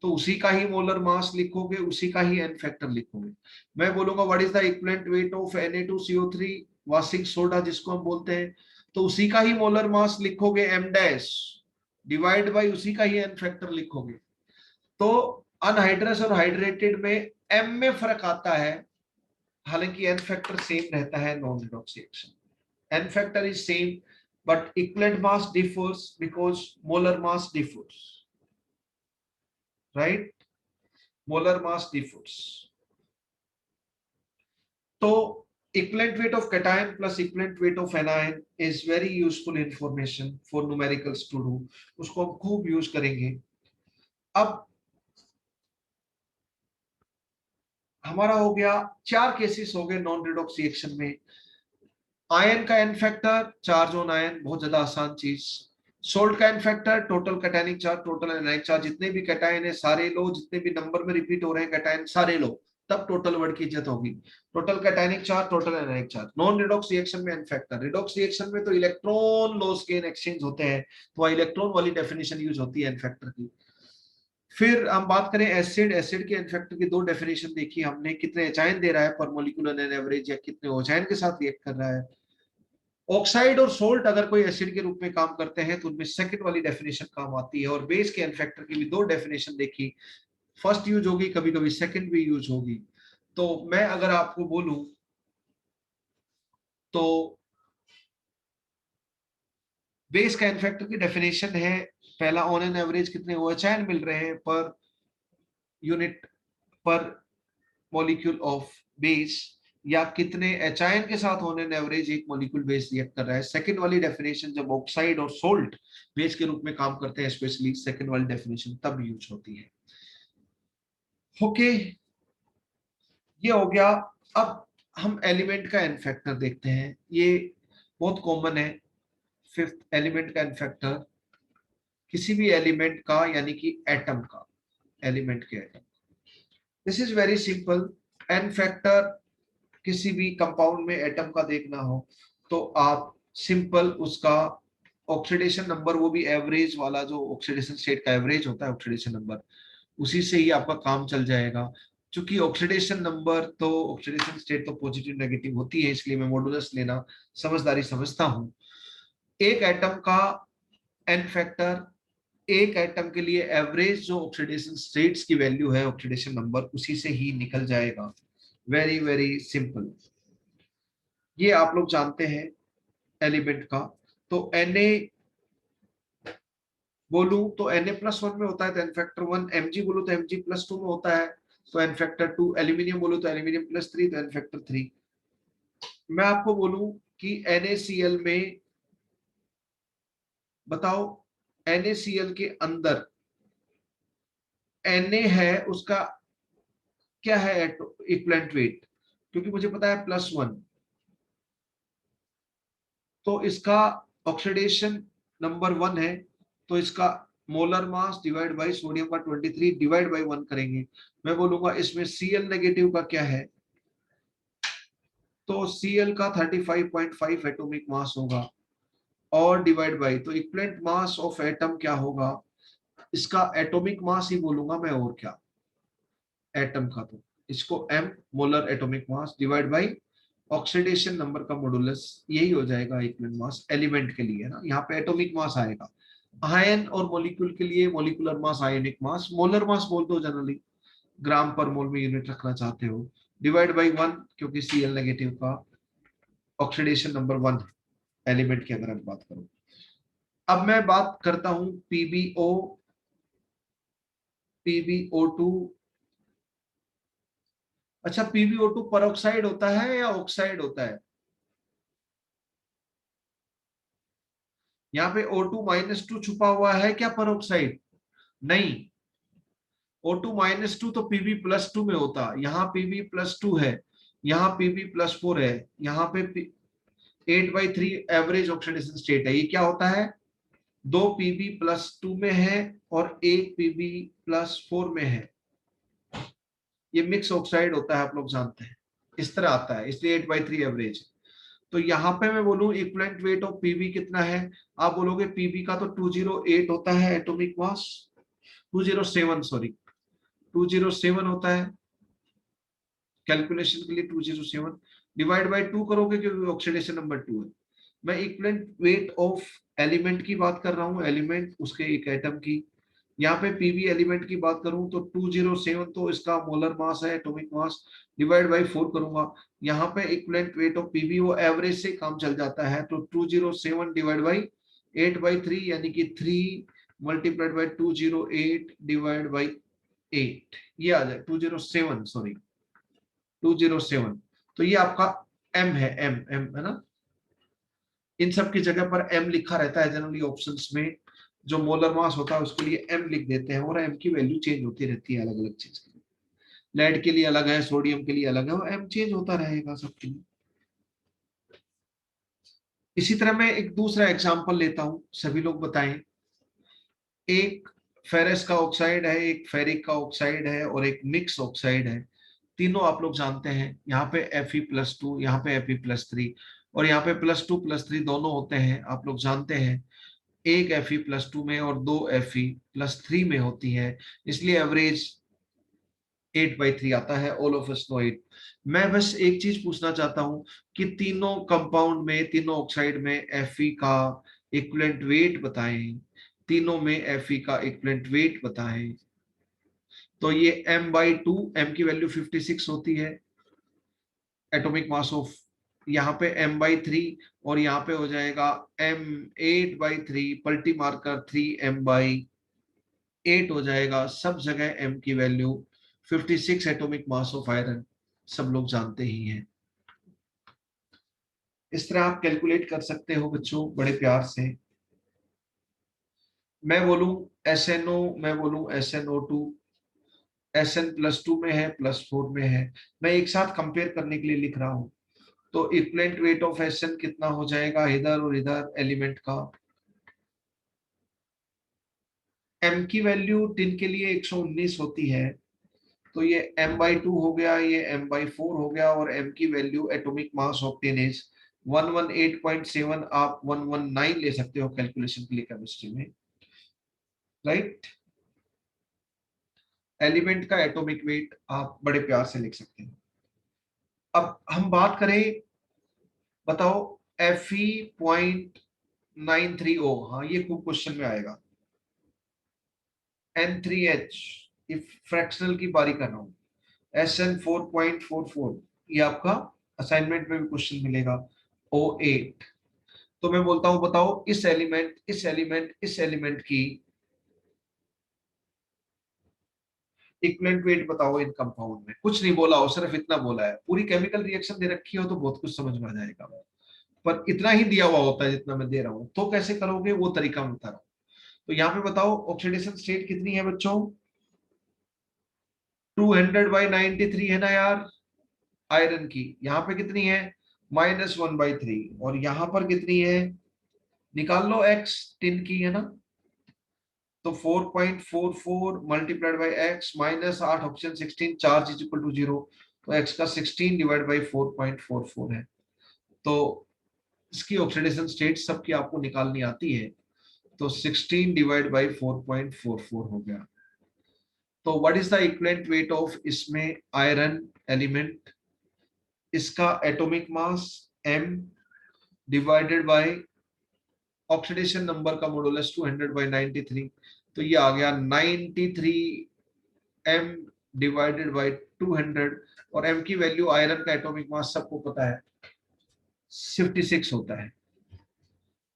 Speaker 1: तो उसी का ही मोलर मास लिखोगे, उसी का ही एन फैक्टर लिखोगे। मैं बोलूंगा what is the equivalent weight of Na2CO3 washing soda जिसको हम बोलते हैं, तो उसी का ही मोलर मास लिखोगे एम डैश, डिवाइड बाई उसी का ही एन फैक्टर लिखोगे। तो अनहाइड्रस और हाइड्रेटेड में एम में फर्क आता है, हालांकि एन फैक्टर सेम रहता है non redox reaction. N factor is same but equivalent mass differs because molar mass differs, right, molar mass differs. तो equivalent weight of cation plus equivalent weight of anion is very useful information for numericals to do, उसको हम खूब use करेंगे। अब हमारा हो गया 4 cases हो गए नॉन रिडॉक्स रिएक्शन में। आयन का N factor, charge on ion, बहुत ज्यादा आसान चीज। सोल्ट का N factor, total cationic charge, total anionic charge, जितने भी कैटायन है सारे लो, जितने भी नंबर में रिपीट हो रहे हैं कैटायन सारे लो, तब टोटल वर्ड की इज्जत होगी। Total cationic charge, total anionic charge. Non redox reaction में एन फैक्टर, रिडॉक्स रिएक्शन में तो इलेक्ट्रॉन लॉस गेन एक्सचेंज होते हैं, तो इलेक्ट्रॉन वाली डेफिनेशन यूज होती है एन फैक्टर की। फिर हम बात करें एसिड, एसिड के एन फैक्टर की दो डेफिनेशन देखी हमने, कितने एचाइन दे रहा है पर मोलिकुलर एन एवरेज, या कितने ओचाइन के साथ रिएक्ट कर रहा है। ऑक्साइड और सोल्ट अगर कोई एसिड के रूप में काम करते हैं तो उनमें सेकंड वाली डेफिनेशन काम आती है। और बेस के एन फैक्टर की भी दो डेफिनेशन देखी, फर्स्ट यूज होगी, कभी कभी सेकंड भी यूज होगी। तो मैं अगर आपको बोलूं तो बेस का एन फैक्टर की डेफिनेशन है, पहला ऑन एन एवरेज कितने ओएचआईएन मिल रहे हैं पर यूनिट पर मॉलिक्यूल ऑफ बेस, या कितने एचायन के साथ होने एन एवरेज एक मॉलिक्यूल बेस रिएक्ट कर रहा है। सेकंड वाली डेफिनेशन जब ऑक्साइड और सोल्ट बेस के रूप में काम करते हैं, स्पेशली सेकंड वाली डेफिनेशन तब यूज होती है। ओके, ये हो गया। अब हम एलिमेंट का एन फैक्टर देखते हैं, ये बहुत कॉमन है। फिफ्थ एलिमेंट का एन फैक्टर, किसी भी एलिमेंट का यानी कि एटम का, एलिमेंट के atom, this is very simple. N factor किसी भी कंपाउंड में एटम का देखना हो तो आप सिंपल उसका ऑक्सीडेशन नंबर, वो भी एवरेज वाला जो ऑक्सीडेशन स्टेट का एवरेज होता है ऑक्सीडेशन नंबर, उसी से ही आपका काम चल जाएगा। क्योंकि ऑक्सीडेशन नंबर तो ऑक्सीडेशन स्टेट तो पॉजिटिव नेगेटिव होती है, इसलिए मैं मॉडुलस लेना समझदारी समझता हूं। एक एटम का एन फैक्टर, एक एटम के लिए एवरेज जो ऑक्सीडेशन स्टेट्स की वैल्यू है ऑक्सीडेशन नंबर, उसी से ही निकल जाएगा। वेरी वेरी सिंपल, ये आप लोग जानते हैं एलिमेंट का। तो Na बोलूं तो Na+1 में होता है तो एन फैक्टर 1, Mg बोलूं तो Mg+2 में होता है तो एन फैक्टर 2, एल्यूमिनियम बोलूं तो एल्यूमिनियम+3 तो एन फैक्टर 3। मैं आपको बोलूं कि NaCl में बताओ, NaCl के अंदर Na है, उसका क्या है इक्विवेलेंट वेट, क्योंकि मुझे पता है +1, तो इसका ऑक्सीडेशन नंबर 1 है, तो इसका molar mass divide by sodium का 23 डिवाइड बाई 1 करेंगे। मैं बोलूंगा इसमें Cl नेगेटिव का क्या है, तो Cl का 35.5 एटॉमिक मास होगा, और डिवाइड बाई, तो इक्विवेलेंट मास ऑफ एटम क्या होगा, इसका एटॉमिक मास ही बोलूंगा मैं, और क्या एटम का, तो इसको m molar atomic mass divide by oxidation number का मॉडुलस, यही हो जाएगा इक्विवेलेंट मास एलिमेंट के लिए ना। यहाँ पे एटॉमिक मास आएगा, आयन और मॉलिक्यूल के लिए मॉलिक्यूलर मास, आयनिक मास, मोलर मास बोल दो जनरली, ग्राम पर मोल में यूनिट रखना चाहते हो, डिवाइड बाई 1, क्योंकि Cl नेगेटिव का ऑक्सीडेशन नंबर 1 एलिमेंट की अगर हम बात करूं। अब मैं बात करता हूं PbO, PbO2। अच्छा, PbO2 परऑक्साइड होता है या ऑक्साइड होता है? यहाँ पे O2-2 छुपा हुआ है क्या, परऑक्साइड? नहीं, O2 - 2 तो Pb+2 में होता, यहाँ Pb+2 है, यहाँ Pb+4 है, यहाँ पे 8/3 एवरेज ऑक्सीडेशन स्टेट है। ये क्या होता है, 2 Pb+2 में है और 1 Pb+4 में है। ये मिक्स ऑक्साइड होता है, आप लोग जानते हैं, इस तरह आता है, इसलिए 8/3 एवरेज। तो यहाँ पे मैं बोलूं इक्विवेलेंट वेट ऑफ पीबी कितना है, आप बोलोगे पीबी का तो 208 होता है एटॉमिक मास, 207 सॉरी 207 होता है कैलकुलेशन के लिए। 207 डिवाइड बाय 2 करोगे क्योंकि ऑक्सीडेशन नंबर 2 है। मैं इक्विवेलेंट वेट ऑफ एलिमेंट की बात कर रहा हूँ, एलिमेंट उसके एक एटम की। यहाँ पे पीबी एलिमेंट की बात करूं तो 207 तो इसका मोलर मास है, एटॉमिक मास, डिवाइड बाय 4 करूंगा। यहाँ पे इक्विवेलेंट वेट ऑफ पीबी वो एवरेज से काम चल जाता है, तो 207 डिवाइड बाय 8/3 यानी कि 3 मल्टीप्लाइड बाय 208 डिवाइड बाय 8, ये आ जाए 207 सॉरी 207। तो ये आपका एम है, एम एम है ना, इन सब की जगह पर एम लिखा रहता है जनरली ऑप्शंस में। जो मोलर मास होता है उसके लिए एम लिख देते हैं, और एम की वैल्यू चेंज होती रहती है अलग अलग चीज के लिए। लेड के लिए अलग है, सोडियम के लिए अलग है, और एम चेंज होता रहेगा सबके लिए। इसी तरह मैं एक दूसरा एग्जांपल लेता हूं, सभी लोग बताएं। एक फेरस का ऑक्साइड है, एक फेरिक का ऑक्साइड है, और एक मिक्स ऑक्साइड है। तीनों आप लोग जानते हैं, यहाँ पे Fe+2, यहाँ पे Fe+3, और यहाँ पे +2+3 दोनों होते हैं, आप लोग जानते हैं। एक Fe+2 में और 2 Fe+3 में होती है, इसलिए एवरेज 8/3 आता है। All of us know it. मैं बस एक चीज पूछना चाहता हूं कि तीनों कंपाउंड में, तीनों ऑक्साइड में Fe का इक्विवेलेंट वेट बताएं, तीनों में Fe का इक्विवेलेंट वेट बताएं। तो ये m/2, m की वैल्यू 56 होती है, एटॉमिक मास ऑफ, यहाँ पे m/3, और यहाँ पे हो जाएगा m8/3, पलटी मारकर 3m/8 हो जाएगा। सब जगह m की value 56 atomic mass of iron, सब लोग जानते ही हैं। इस तरह आप कैलकुलेट कर सकते हो बच्चों बड़े प्यार से। मैं बोलूं SNO, मैं बोलूं SNO2, SN+2 में है, +4 में है, मैं एक साथ कंपेयर करने के लिए लिख रहा हूं। तो इक्विवेलेंट वेट ऑफ SN कितना हो जाएगा इधर और इधर एलिमेंट का। m की वैल्यू टिन के लिए 119 होती है, तो ये m/2 हो गया, ये m/4 हो गया, और m की value atomic mass of tin is 118.7, आप 119 ले सकते हो कैलकुलेशन के लिए केमिस्ट्री में, राइट। एलिमेंट का एटॉमिक वेट आप बड़े प्यार से लिख सकते हैं। अब हम बात करें, बताओ Fe.930, हाँ ये खूब क्वेश्चन में आएगा। N3H, इफ फ्रैक्शनल की बारी कर रहा हूं, SN4.44, ये आपका असाइनमेंट में भी क्वेश्चन मिलेगा। O8, तो मैं बोलता हूं बताओ इस एलिमेंट, इस एलिमेंट, इस एलिमेंट की इक्विवेलेंट वेट बताओ इन कंपाउंड में। कुछ नहीं बोला हो, सिर्फ इतना बोला है, पूरी केमिकल रिएक्शन दे रखी हो तो बहुत कुछ समझ में आ जाएगा, पर इतना ही दिया हुआ होता है जितना मैं दे रहा हूं, तो कैसे करोगे वो तरीका मैं बता रहा हूं। तो यहाँ पे बताओ ऑक्सीडेशन स्टेट कितनी है बच्चों, 200/93 है ना यार, आयरन की। यहाँ पे कितनी है, -1/3, और यहाँ पर कितनी है, निकाल लो x, टिन की है ना, तो 4.44 multiplied by x -8, option 16, charge is equal to 0, तो x का 16 डिवाइड बाई 4.44 है। तो इसकी ऑक्सीडेशन स्टेट सबकी आपको निकालनी आती है, तो 16 डिवाइड बाई 4.44 हो गया। तो what is the equivalent weight of इसमें आयरन एलिमेंट, इसका atomic mass m divided by oxidation number का मॉडुलस 200/93, तो ये आ गया 93m डिवाइडेड बाय 200, और m की वैल्यू आयरन का एटॉमिक मास सबको पता है 56 होता है।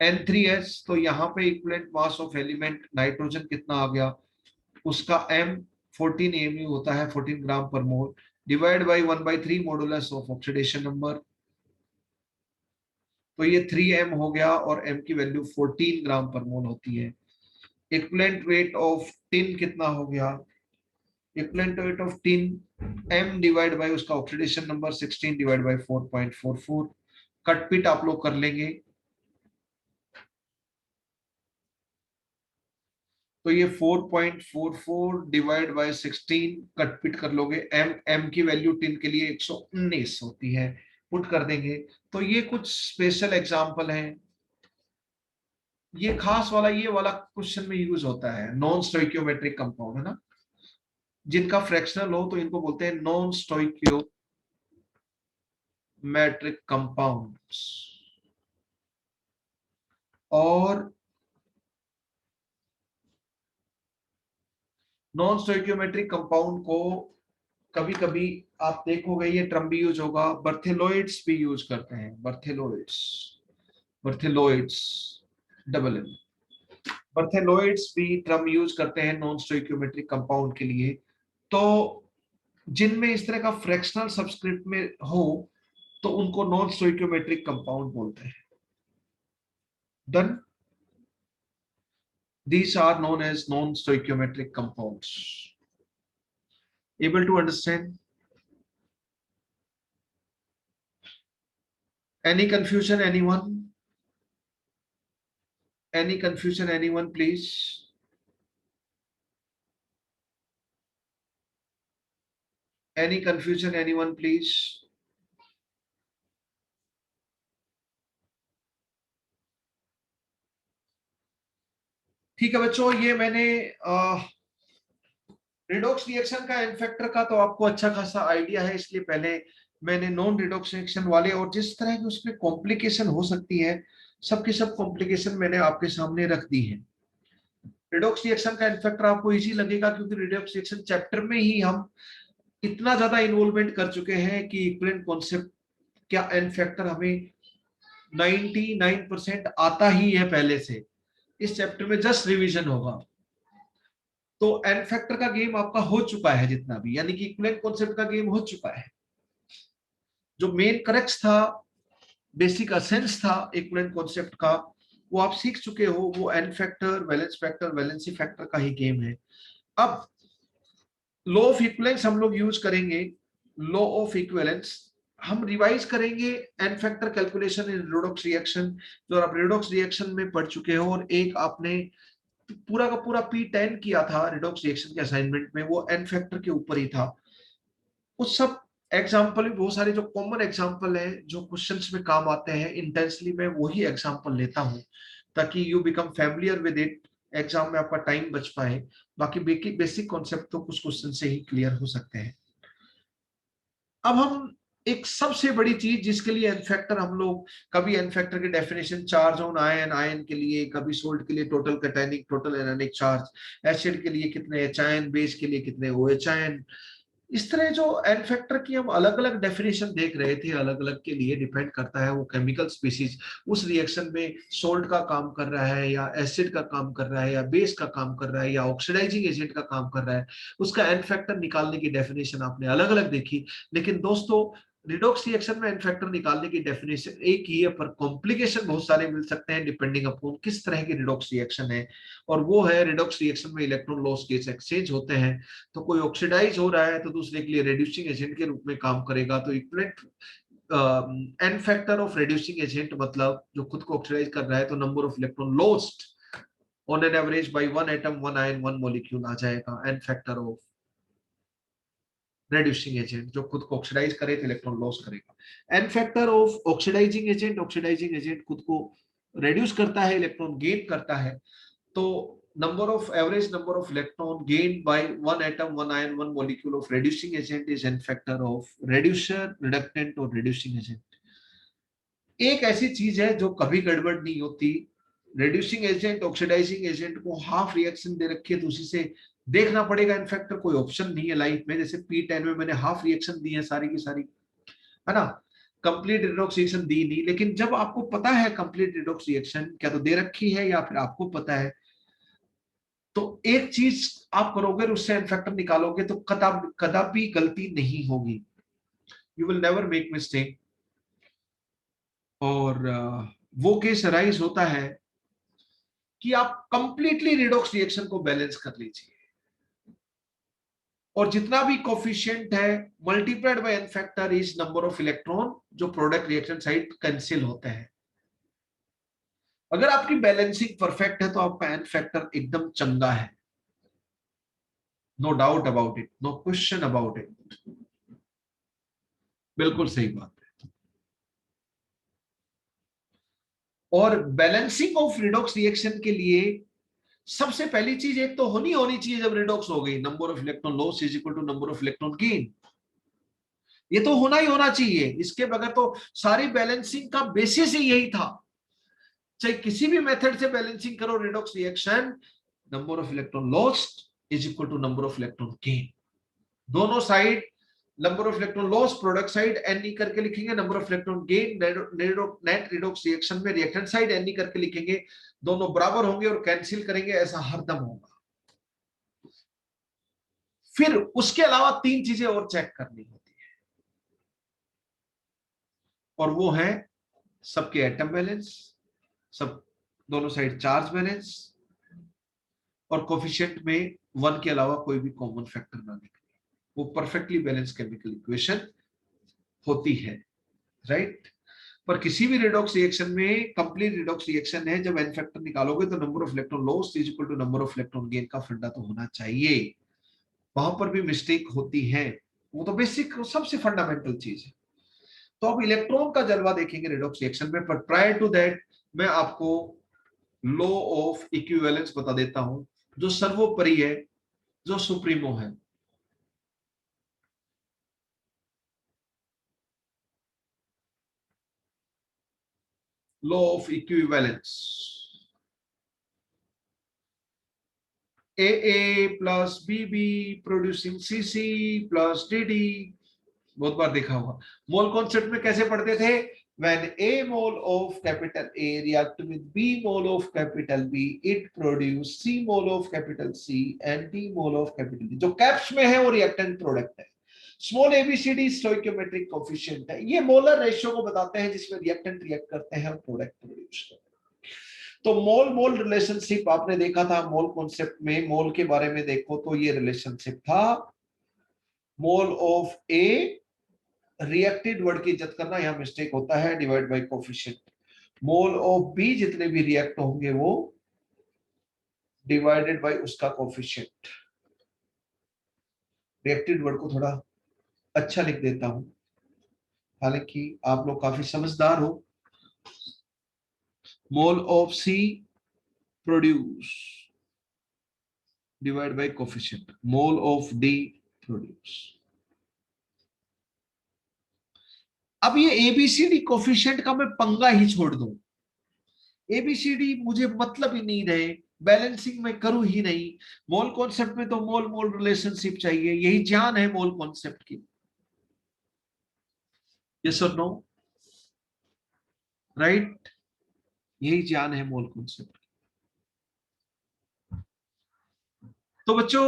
Speaker 1: N3S, तो यहाँ पे equivalent mass of element nitrogen कितना आ गया, उसका m 14 AMU होता है, 14 gram per mole, divide by 1/3 modulus of oxidation number, तो ये 3m हो गया, और m की वैल्यू 14 ग्राम पर मोल होती है। इक्विवेलेंट वेट ऑफ टिन कितना हो गया, equivalent weight of tin m divide by उसका ऑक्सीडेशन नंबर 16 डिवाइड बाय 4.44, कट पिट आप लोग कर लेंगे। तो ये 4.44 डिवाइड बाय 16 कट पिट कर लोगे, m की वैल्यू टिन के लिए 119 होती है, पुट कर देंगे। तो ये कुछ स्पेशल एग्जांपल हैं। ये खास वाला, ये वाला क्वेश्चन में यूज होता है, नॉन स्टोइकियोमेट्रिक कंपाउंड है ना, जिनका फ्रैक्शनल हो तो इनको बोलते हैं नॉन स्टोइकियोमेट्रिक कंपाउंड्स। और नॉन स्टोइकियोमेट्रिक कंपाउंड को कभी कभी आप देखोगे ये टर्म भी यूज होगा, बर्थेलोइड्स भी यूज करते हैं, बर्थेलोइड्स, बर्थेलोइड्स डबल एल, बर्थेलोइड्स भी टर्म यूज करते हैं नॉन स्टोइकियोमेट्रिक कंपाउंड के लिए। तो जिनमें इस तरह का फ्रैक्शनल सबस्क्रिप्ट में हो तो उनको नॉन स्टोइकियोमेट्रिक कंपाउंड बोलते हैं। Done, these are known as non stoichiometric compounds. Able to understand? Any confusion, anyone? Any confusion, anyone, please? Any confusion, anyone, please? ठीक है बच्चों, ये मैंने रिडॉक्स रिएक्शन का एन फैक्टर का तो आपको अच्छा खासा आइडिया है, इसलिए पहले मैंने नॉन रिडॉक्स रिएक्शन वाले और जिस तरह की उसमें कॉम्प्लिकेशन हो सकती है, सबकी सब कॉम्प्लिकेशन मैंने आपके सामने रख दी है। रिडॉक्स रिएक्शन का एन फैक्टर आपको इजी लगेगा क्योंकि रिडॉक्स रिएक्शन चैप्टर में ही हम इतना ज्यादा इन्वॉल्वमेंट कर चुके हैं कि इक्विवेलेंट कॉन्सेप्ट क्या एन फैक्टर हमें 99% आता ही है पहले से। इस चैप्टर में जस्ट रिवीजन होगा। तो एन फैक्टर का गेम आपका हो चुका है जितना भी, यानी कि इक्विवेलेंट कॉन्सेप्ट का गेम हो चुका है। जो मेन करेक्ट था, बेसिक असेंस था इक्विवेलेंट कॉन्सेप्ट का, वो आप सीख चुके हो। वो एन फैक्टर, वैलेंसी फैक्टर का ही गेम है। अब लॉ ऑफ इक्विवेलेंस हम लोग यूज करेंगे। लॉ ऑफ इक्विवेलेंस हम रिवाइज करेंगे N factor calculation in redox reaction, जो आप रिडॉक्स रिएक्शन में पढ़ चुके हो। और एक आपने पूरा का पूरा P10 किया था रिडॉक्स रिएक्शन के असाइनमेंट में, वो एन फैक्टर के ऊपर ही था। उस सब एग्जाम्पल भी बहुत सारे जो कॉमन एग्जाम्पल है जो क्वेश्चंस में काम आते हैं, इंटेंसली मैं वही एग्जाम्पल लेता हूं ताकि you become familiar with it, exam में आपका टाइम बच पाए। बाकी बेसिक कॉन्सेप्ट तो कुछ क्वेश्चन से ही क्लियर हो सकते हैं। अब हम एक सबसे बड़ी चीज जिसके लिए एन फैक्टर हम लोग, कभी एन फैक्टर की definition charge on ion, ion के लिए, कभी सोल्ट के लिए total cationic total anionic charge, acid के लिए कितने एच आयन, बेस के लिए कितने ओ एच आयन, इस तरह जो एन फैक्टर की हम अलग अलग डेफिनेशन देख रहे थे, अलग अलग के लिए डिपेंड करता है वो केमिकल स्पीसीज उस रिएक्शन में सोल्ट का काम कर रहा है या एसिड का काम कर रहा है या बेस का काम कर रहा है या ऑक्सीडाइजिंग एजेंट का काम कर रहा है, उसका एन फैक्टर निकालने की डेफिनेशन आपने अलग अलग देखी। लेकिन दोस्तों रिडॉक्स रिएक्शन में एन फैक्टर निकालने की डेफिनेशन एक ही है, पर कॉम्प्लिकेशन बहुत सारे मिल सकते हैं डिपेंडिंग अपॉन किस तरह की रिडॉक्स रिएक्शन है। और वो है रिडॉक्स रिएक्शन में इलेक्ट्रॉन लॉस गेट्स एक्सचेंज होते हैं। तो कोई ऑक्सीडाइज हो रहा है तो दूसरे के लिए रिड्यूसिंग एजेंट के रूप में काम करेगा। तो equivalent n factor of reducing agent मतलब जो खुद को ऑक्सीडाइज कर रहा है, तो number of electron lost on an average by one atom one ion one molecule आ जाएगा n factor of reducing agent. जो खुद को ऑक्सीडाइज करे तो इलेक्ट्रॉन लॉस करेगा। N factor of oxidising agent, oxidising agent खुद को रिड्यूस करता है, इलेक्ट्रॉन गेन करता है। तो number of average number of electron gained by one atom, one ion, one molecule of reducing agent is n factor of reducer, reductant और reducing agent। एक ऐसी चीज है जो कभी गड़बड़ नहीं होती, reducing agent, ऑक्सीडाइजिंग एजेंट को हाफ रिएक्शन दे रखी है तो उसी से देखना पड़ेगा एन फैक्टर, कोई ऑप्शन नहीं है लाइफ में। जैसे P10 में मैंने हाफ रिएक्शन दी है सारी की सारी, है ना, कंप्लीट रिडॉक्स रिएक्शन दी नहीं। लेकिन जब आपको पता है कंप्लीट रिडॉक्स रिएक्शन क्या तो दे रखी है या फिर आपको पता है, तो एक चीज आप करोगे, उससे एन फैक्टर निकालोगे तो कदापि गलती नहीं होगी। You will never make mistake. और वो केस अराइज होता है कि आप कंप्लीटली रिडॉक्स रिएक्शन को बैलेंस कर लीजिए। और जितना भी कोफिशिएंट है multiplied by N factor is number of electron जो प्रोडक्ट रिएक्शन साइड कैंसिल होते हैं। अगर आपकी बैलेंसिंग परफेक्ट है तो आपका एन फैक्टर एकदम चंगा है, no doubt about it, no question about it. बिल्कुल सही बात है। और बैलेंसिंग ऑफ रिडॉक्स रिएक्शन के लिए सबसे पहली चीज एक तो होनी चाहिए जब रिडॉक्स हो गई, number of electron loss is equal to number of electron gain. ये तो होना ही होना चाहिए, इसके बगैर तो सारी बैलेंसिंग का बेसिस ही यही था। चाहे किसी भी मेथड से बैलेंसिंग करो redox reaction, number of electron lost is equal to number of electron gain. दोनों side number of electron loss product side n करके लिखेंगे, number of electron gain net redox reaction में रिएक्टेंट साइड एन करके लिखेंगे। दोनों बराबर होंगे और कैंसिल करेंगे, ऐसा हरदम होगा। फिर उसके अलावा तीन चीजें और चेक करनी होती है, और वो है सबके एटम बैलेंस, सब दोनों साइड चार्ज बैलेंस, और कोफिशिएंट में वन के अलावा कोई भी कॉमन फैक्टर ना निकले। वो परफेक्टली बैलेंस केमिकल इक्वेशन होती है, राइट। पर किसी भी रिडॉक्स रिएक्शन में कंप्लीट रिडॉक्स रिएक्शन है, जब एन फैक्टर निकालोगे तो number of electron lost is equal to number of electron gain का फंडा तो होना चाहिए। वहां पर भी मिस्टेक होती है, वो तो बेसिक सबसे फंडामेंटल चीज है। तो अब इलेक्ट्रॉन का जलवा देखेंगे रिडॉक्स रिएक्शन में, पर प्रायर टू दैट मैं आपको लॉ ऑफ इक्विवेलेंस बता देता हूं, जो सर्वोपरि है, जो सुप्रीमो है। Law of equivalence, AA plus BB producing CC plus DD, बहुत बार देखा होगा। मोल कॉन्सेप्ट में कैसे पढ़ते थे? When A mole of capital A react with B mole of capital B, it produce C mole of capital C and D mole of capital D। जो caps में है वो रिएक्टेंट प्रोडक्ट है। Small ABCD stoichiometric coefficient है, ये molar ratio को बताते हैं जिसमें रिएक्टेंट रिएक्ट करते हैं और प्रोडक्ट प्रोड्यूस करते हैं। तो मोल मोल रिलेशनशिप आपने देखा था मोल कॉन्सेप्ट में, मोल के बारे में देखो तो ये रिलेशनशिप था, mole of A, reacted word की इज्जत करना यहां मिस्टेक होता है, divide by coefficient. Mole of B जितने भी रिएक्ट होंगे वो डिवाइडेड बाय उसका कोफिशिएंट। रिएक्टेड वर्ड को थोड़ा अच्छा लिख देता हूं, हालांकि आप लोग काफी समझदार हो। Mole of C produce divide by coefficient, mole of D produce. अब ये एबीसीडी कोफिशिएंट का मैं पंगा ही छोड़ दूं, एबीसीडी मुझे मतलब ही नहीं रहे, बैलेंसिंग में करूं ही नहीं। मोल कॉन्सेप्ट में तो मोल मोल रिलेशनशिप चाहिए, यही जान है मोल कॉन्सेप्ट की। यस और नो? राइट, यही जान है मोल कॉन्सेप्ट। तो बच्चों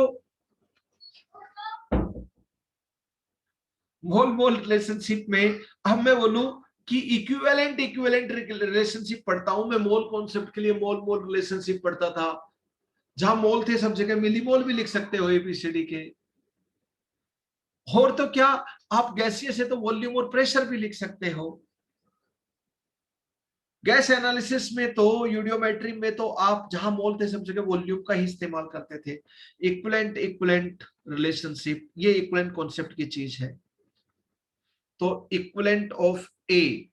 Speaker 1: मोल मोल रिलेशनशिप में अब मैं बोलूं कि इक्विवेलेंट इक्विवेलेंट रिलेशनशिप पढ़ता हूं मैं, मोल कॉन्सेप्ट के लिए मोल मोल रिलेशनशिप पढ़ता था। जहां मोल थे सब जगह मिली मोल भी लिख सकते हो एबीसीडी के, और तो क्या, आप गैसीय से तो वॉल्यूम और प्रेशर भी लिख सकते हो। गैस एनालिसिस में तो यूडियोमेट्री में तो आप जहां मोल थे सब जगह वॉल्यूम का ही इस्तेमाल करते थे। इक्विवेलेंट इक्विवेलेंट रिलेशनशिप ये इक्विवेलेंट कॉन्सेप्ट की चीज है। तो equivalent of A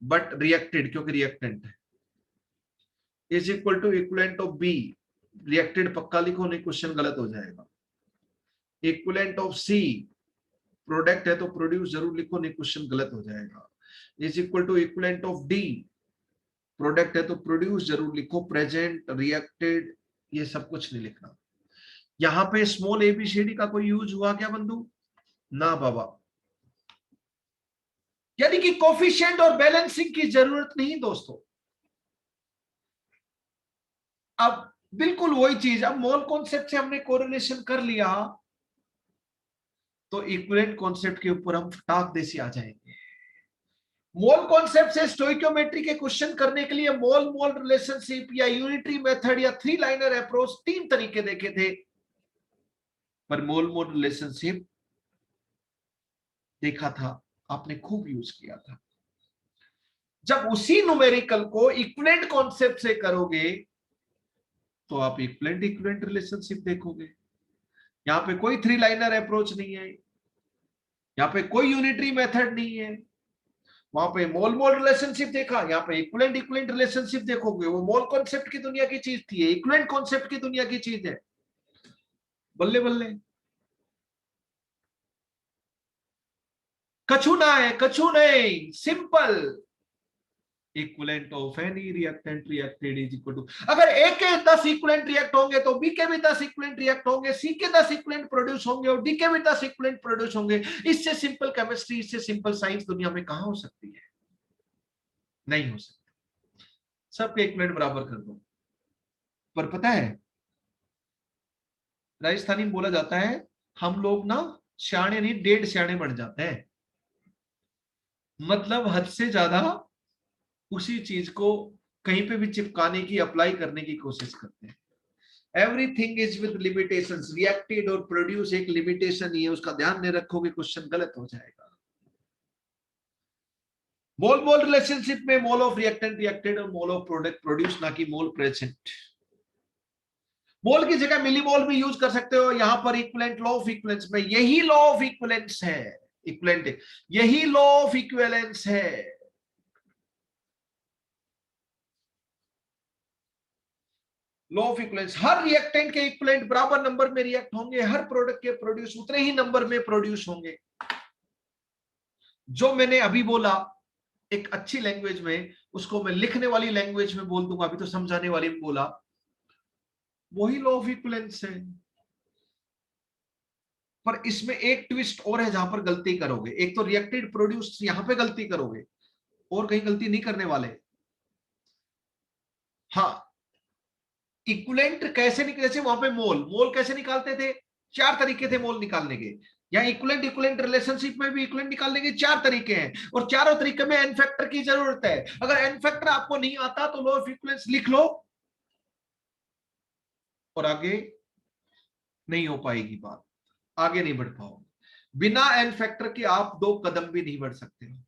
Speaker 1: but reacted, क्योंकि रिएक्टेंट है, is equal to equivalent of B, reacted पक्का लिखो नहीं क्वेश्चन गलत हो जाएगा। इक्विवेलेंट ऑफ सी, प्रोडक्ट है तो प्रोड्यूस जरूर लिखो नहीं क्वेश्चन गलत हो जाएगा। Is equal to equivalent of D, product है तो प्रोड्यूस जरूर लिखो, प्रेजेंट रिएक्टेड ये सब कुछ नहीं लिखना। यहां पे स्मॉल एबीसीडी का कोई यूज हुआ क्या बंधु? ना बाबा। यानी कि कोफिशिएंट और बैलेंसिंग की जरूरत नहीं दोस्तों। अब बिल्कुल वही चीज, अब मोल कॉन्सेप्ट से हमने कोरिलेशन कर लिया तो इक्विवेलेंट कॉन्सेप्ट के ऊपर हम फटाक देसी आ जाएंगे। मोल कॉन्सेप्ट से स्टोइकियोमेट्री के क्वेश्चन करने के लिए मोल मोल रिलेशनशिप या यूनिटरी मेथड या थ्री लाइनर अप्रोच 3 तरीके देखे थे, पर मोल मोल रिलेशनशिप देखा था आपने, खूब यूज किया था। जब उसी न्यूमेरिकल को इक्विवेलेंट कॉन्सेप्ट से करोगे तो आप इक्विवेलेंट इक्विवेलेंट रिलेशनशिप देखोगे। यहां पे कोई थ्री लाइनर अप्रोच नहीं है, यहाँ पे कोई यूनिटरी मेथड नहीं है। वहां पे मोल मोल रिलेशनशिप देखा, यहाँ पे इक्विवेलेंट इक्विवेलेंट रिलेशनशिप देखोगे। वो मोल कॉन्सेप्ट की दुनिया की चीज थी, इक्विवेलेंट कॉन्सेप्ट की दुनिया की चीज है। बल्ले बल्ले, कछु ना है, कछु नहीं, simple. Equivalent of any reactant reacted is equal to, अगर ए के 10 इक्विवेलेंट रिएक्ट होंगे तो बी के भी 10 इक्विवेलेंट रिएक्ट होंगे, सी के 10 इक्विवेलेंट प्रोड्यूस होंगे और डी के भी 10 इक्विवेलेंट प्रोड्यूस होंगे। इससे सिंपल केमिस्ट्री, इससे सिंपल साइंस दुनिया में कहां हो सकती है? नहीं हो सकती। सबके इक्विवेलेंट बराबर कर दो। पर पता है, राजस्थानी में बोला जाता है, हम लोग ना सियाने नहीं, 1.5 सियाने बन जाते हैं। मतलब हद से ज्यादा उसी चीज को कहीं पे भी चिपकाने की, अप्लाई करने की कोशिश करते हैं। Everything is with limitations, reacted और प्रोड्यूस एक लिमिटेशन ही है, उसका ध्यान नहीं रखोगे क्वेश्चन गलत हो जाएगा। मोल मोल रिलेशनशिप में मोल ऑफ रिएक्टेंट रिएक्टेड और मोल ऑफ प्रोडक्ट प्रोड्यूस, ना कि मोल प्रेजेंट। मोल की जगह मिली मोल भी यूज कर सकते हो। यहां पर इक्विवेलेंट लॉ ऑफ इक्विवेलेंस में यही लॉ ऑफ इक्विवेलेंस है, इक्विवेलेंट यही लॉ ऑफ इक्विवेलेंस है। Law of equivalence, her reactant के इक्विवेलेंट बराबर नंबर में रिएक्ट होंगे, हर प्रोडक्ट के प्रोड्यूस उतने ही नंबर में प्रोड्यूस होंगे। जो मैंने अभी बोला एक अच्छी लैंग्वेज में, उसको मैं लिखने वाली लैंग्वेज में बोल दूंगा, अभी तो समझाने वाली में बोला, वही लॉ ऑफ इक्विवेलेंस है। पर इसमें एक ट्विस्ट और है जहां पर गलती करोगे। एक तो रिएक्टेड प्रोड्यूस, यहां पे गलती करोगे, और कहीं गलती नहीं करने वाले। हाँ, इक्विवेलेंट कैसे निकले, जैसे वहां पे मोल मोल कैसे निकालते थे, 4 तरीके थे मोल निकालने के। यहाँ इक्विवेलेंट इक्विवेलेंट रिलेशनशिप में भी इक्विवेलेंट निकालने के 4 तरीके हैं, और चारों तरीके में एन फैक्टर की जरूरत है। अगर एन फैक्टर आपको नहीं आता तो लॉ ऑफ इक्विवेलेंस लिख लो और आगे नहीं हो पाएगी बात, आगे नहीं बढ़ पाओगे। बिना एन फैक्टर के आप 2 कदम भी नहीं बढ़ सकते हो।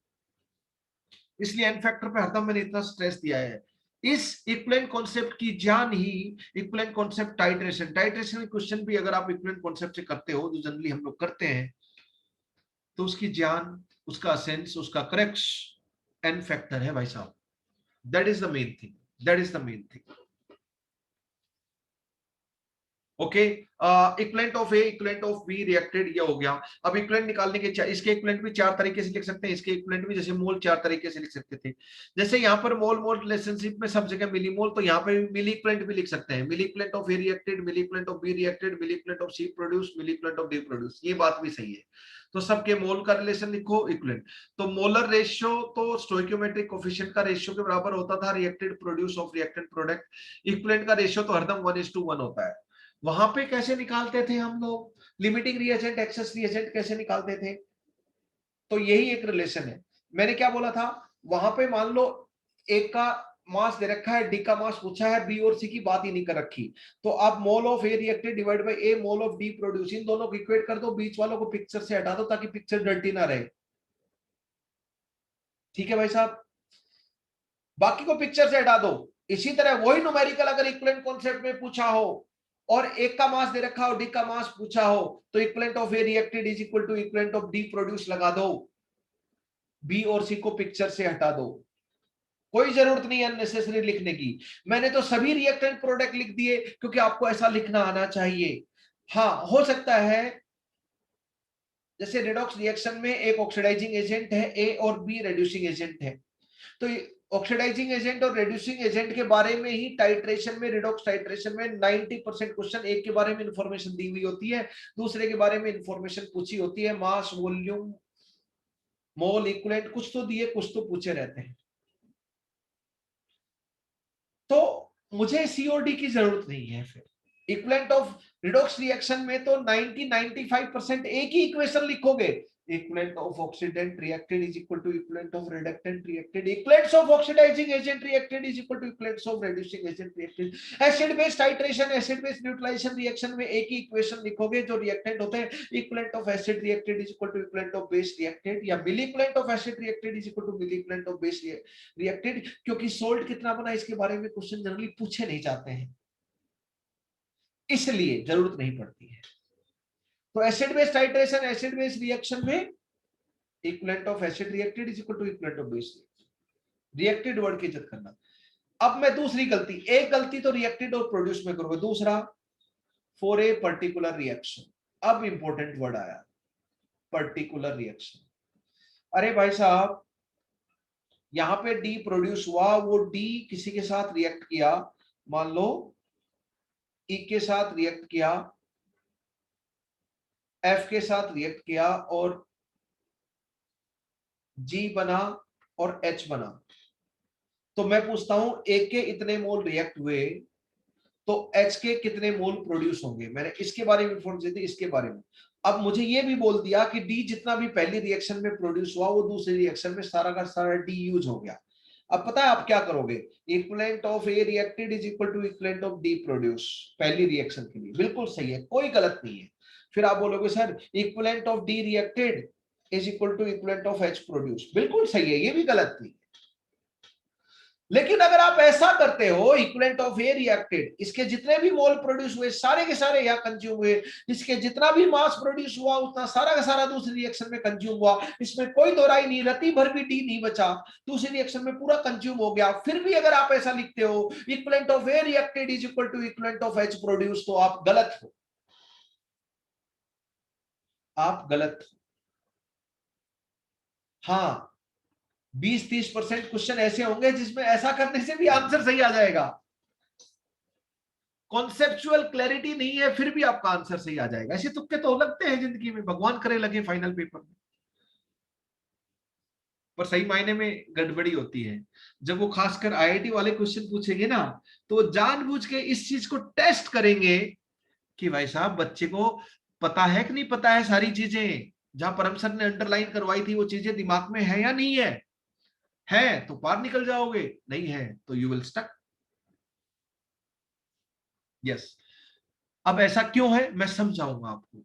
Speaker 1: इसलिए एन फैक्टर पे हरदम मैंने इतना स्ट्रेस दिया है। इस इक्विवेलेंट कॉन्सेप्ट की जान ही equivalent concept titration, titration question भी अगर आप इक्विवेलेंट कॉन्सेप्ट से करते हो, जो जनरली हम लोग करते हैं, तो उसकी जान, उसका सेंस, उसका करेक्ट एन फैक्टर है भाई साहब। That is the main thing, that is the main thing. Okay, equivalent of A equivalent of B reacted, ये हो गया। अब इक्विवेलेंट निकालने के इसके इक्विवेलेंट भी 4 तरीके से लिख सकते हैं, इसके इक्विवेलेंट भी जैसे मोल 4 तरीके से लिख सकते थे। जैसे यहाँ पर मोल मोल रिलेशनशिप में सब जगह मिली मोल, तो यहाँ पे मिली इक्विवेलेंट भी लिख सकते हैं। Milli equivalent of A reacted, milli equivalent of B reacted, milli equivalent of C produce, milli equivalent of D produce. ये बात भी सही है। तो सबके मोल का रिलेशन लिखो, इक्विवेलेंट। तो मोलर रेशियो तो स्टोइकियोमेट्रिक कोफिशिएंट का रेशियो के बराबर होता था, reacted produce of reactant product. Equivalent का रेशियो तो हरदम 1:1 होता है। वहां पे कैसे निकालते थे हम लोग, लिमिटिंग रिएजेंट एक्सेस रिएजेंट कैसे निकालते थे, तो यही एक रिलेशन है। मैंने क्या बोला था, वहां पे मान लो एक का मास दे रखा है, डी का मास पूछा है, बी और सी की बात ही नहीं कर रखी, तो आप mole of A reacted divide by a mole of D produce, इन दोनों को इक्वेट कर दो, बीच वालों को पिक्चर से हटा दो ताकि पिक्चर डर्टी ना रहे। ठीक है भाई साहब, बाकी को पिक्चर से हटा दो। इसी तरह वही न्यूमेरिकल अगर इक्विवेलेंट कॉन्सेप्ट में पूछा हो और एक का मास दे रखा हो, डी का मास पूछा हो, तो equivalent of A reacted is equal to equivalent of D produce लगा दो, बी और सी को पिक्चर से हटा दो। कोई जरूरत नहीं है अननेसेसरी लिखने की। मैंने तो सभी रिएक्टेंट प्रोडक्ट लिख दिए क्योंकि आपको ऐसा लिखना आना चाहिए। हाँ, हो सकता है जैसे रेडॉक्स रिएक्शन में एक ऑक्सीडाइजिंग एजेंट है ए और बी रेड्यूसिंग एजेंट है, तो ऑक्सीडाइजिंग एजेंट और रेड्यूसिंग एजेंट के बारे में ही टाइट्रेशन में, रिडॉक्स टाइट्रेशन में 90% क्वेश्चन एक के बारे में इंफॉर्मेशन दी हुई होती है, दूसरे के बारे में इंफॉर्मेशन पूछी होती है, मास, वॉल्यूम, मोल, इक्विवेलेंट, कुछ तो दिए कुछ तो पूछे रहते हैं। तो मुझे सीओडी की जरूरत नहीं है। फिर इक्विवेलेंट ऑफ रिडॉक्स रिएक्शन में तो 90-95% एक ही इक्वेशन लिखोगे, Equivalent of oxidant reacted is equal to equivalent of reductant reacted. Equivalents of oxidizing agent reacted is equal to equivalents of reducing agent reacted. Acid base titration, acid base neutralization reaction में एक ही equation लिखोगे जो reactant होते हैं. Equivalent of acid reacted is equal to equivalent of base reacted, या milli equivalent of acid reacted is equal to milli equivalent of base reacted. क्योंकि salt कितना बना इसके बारे में क्वेश्चन जनरली पूछे नहीं जाते हैं, इसलिए जरूरत नहीं पड़ती है. तो acid base titration, acid base reaction में equivalent of acid reacted is equal to equivalent of base reacted word की इज्जत करना. अब मैं दूसरी गलती, एक गलती तो रिएक्टेड और प्रोड्यूस में करूंगा, दूसरा फॉर ए पर्टिकुलर रिएक्शन. अब इंपॉर्टेंट वर्ड आया, पर्टिकुलर रिएक्शन. अरे भाई साहब, यहां पे डी प्रोड्यूस हुआ, वो डी किसी के साथ रिएक्ट किया, मान लो ई के साथ रिएक्ट किया, एफ के साथ रिएक्ट किया और जी बना और एच बना. तो मैं पूछता हूं ए के इतने मोल रिएक्ट हुए तो एच के कितने मोल प्रोड्यूस होंगे. मैंने इसके बारे में इंफॉर्मेशन दी, इसके बारे में. अब मुझे ये भी बोल दिया कि डी जितना भी पहली रिएक्शन में प्रोड्यूस हुआ वो दूसरी रिएक्शन में सारा का सारा डी यूज हो गया. अब पता है आप क्या करोगे, equivalent of A reacted is equal to equivalent of D produce पहली रिएक्शन के लिए. बिल्कुल सही है, कोई गलत नहीं है. फिर आप बोलोगे sir equivalent of D reacted is equal to equivalent of H produce. बिल्कुल सही है, ये भी गलत नहीं. लेकिन अगर आप ऐसा करते हो, इक्विवेलेंट ऑफ ए रिएक्टेड, इसके जितने भी मोल प्रोड्यूस हुए सारे के सारे यहाँ कंज्यूम हुए, इसके जितना भी मास प्रोड्यूस हुआ उतना सारा का सारा दूसरी रिएक्शन में कंज्यूम हुआ, इसमें कोई दो राय नहीं, रत्ती भर भी डी नहीं बचा, दूसरी रिएक्शन में पूरा कंज्यूम हो गया. फिर भी अगर आप ऐसा लिखते हो equivalent of A reacted is equal to equivalent of H produce, तो आप गलत हो, आप गलत हो. हाँ, 20-30% क्वेश्चन ऐसे होंगे जिसमें ऐसा करने से भी आंसर सही आ जाएगा. कॉन्सेप्चुअल क्लैरिटी नहीं है फिर भी आपका आंसर सही आ जाएगा. ऐसे तुक्के तो लगते हैं जिंदगी में, भगवान करे लगे फाइनल पेपर में, पर सही मायने में गड़बड़ी होती है. जब वो खासकर आईआईटी वाले क्वेश्चन पूछेंगे ना, तो जानबूझ के इस चीज को टेस्ट करेंगे कि भाई साहब बच्चे को पता है कि नहीं पता है सारी चीजें, जहां परम सर ने अंडरलाइन करवाई थी वो चीजें दिमाग में है या नहीं है तो पार निकल जाओगे, नहीं है तो यू विल स्टक. यस. अब ऐसा क्यों है मैं समझाऊंगा आपको.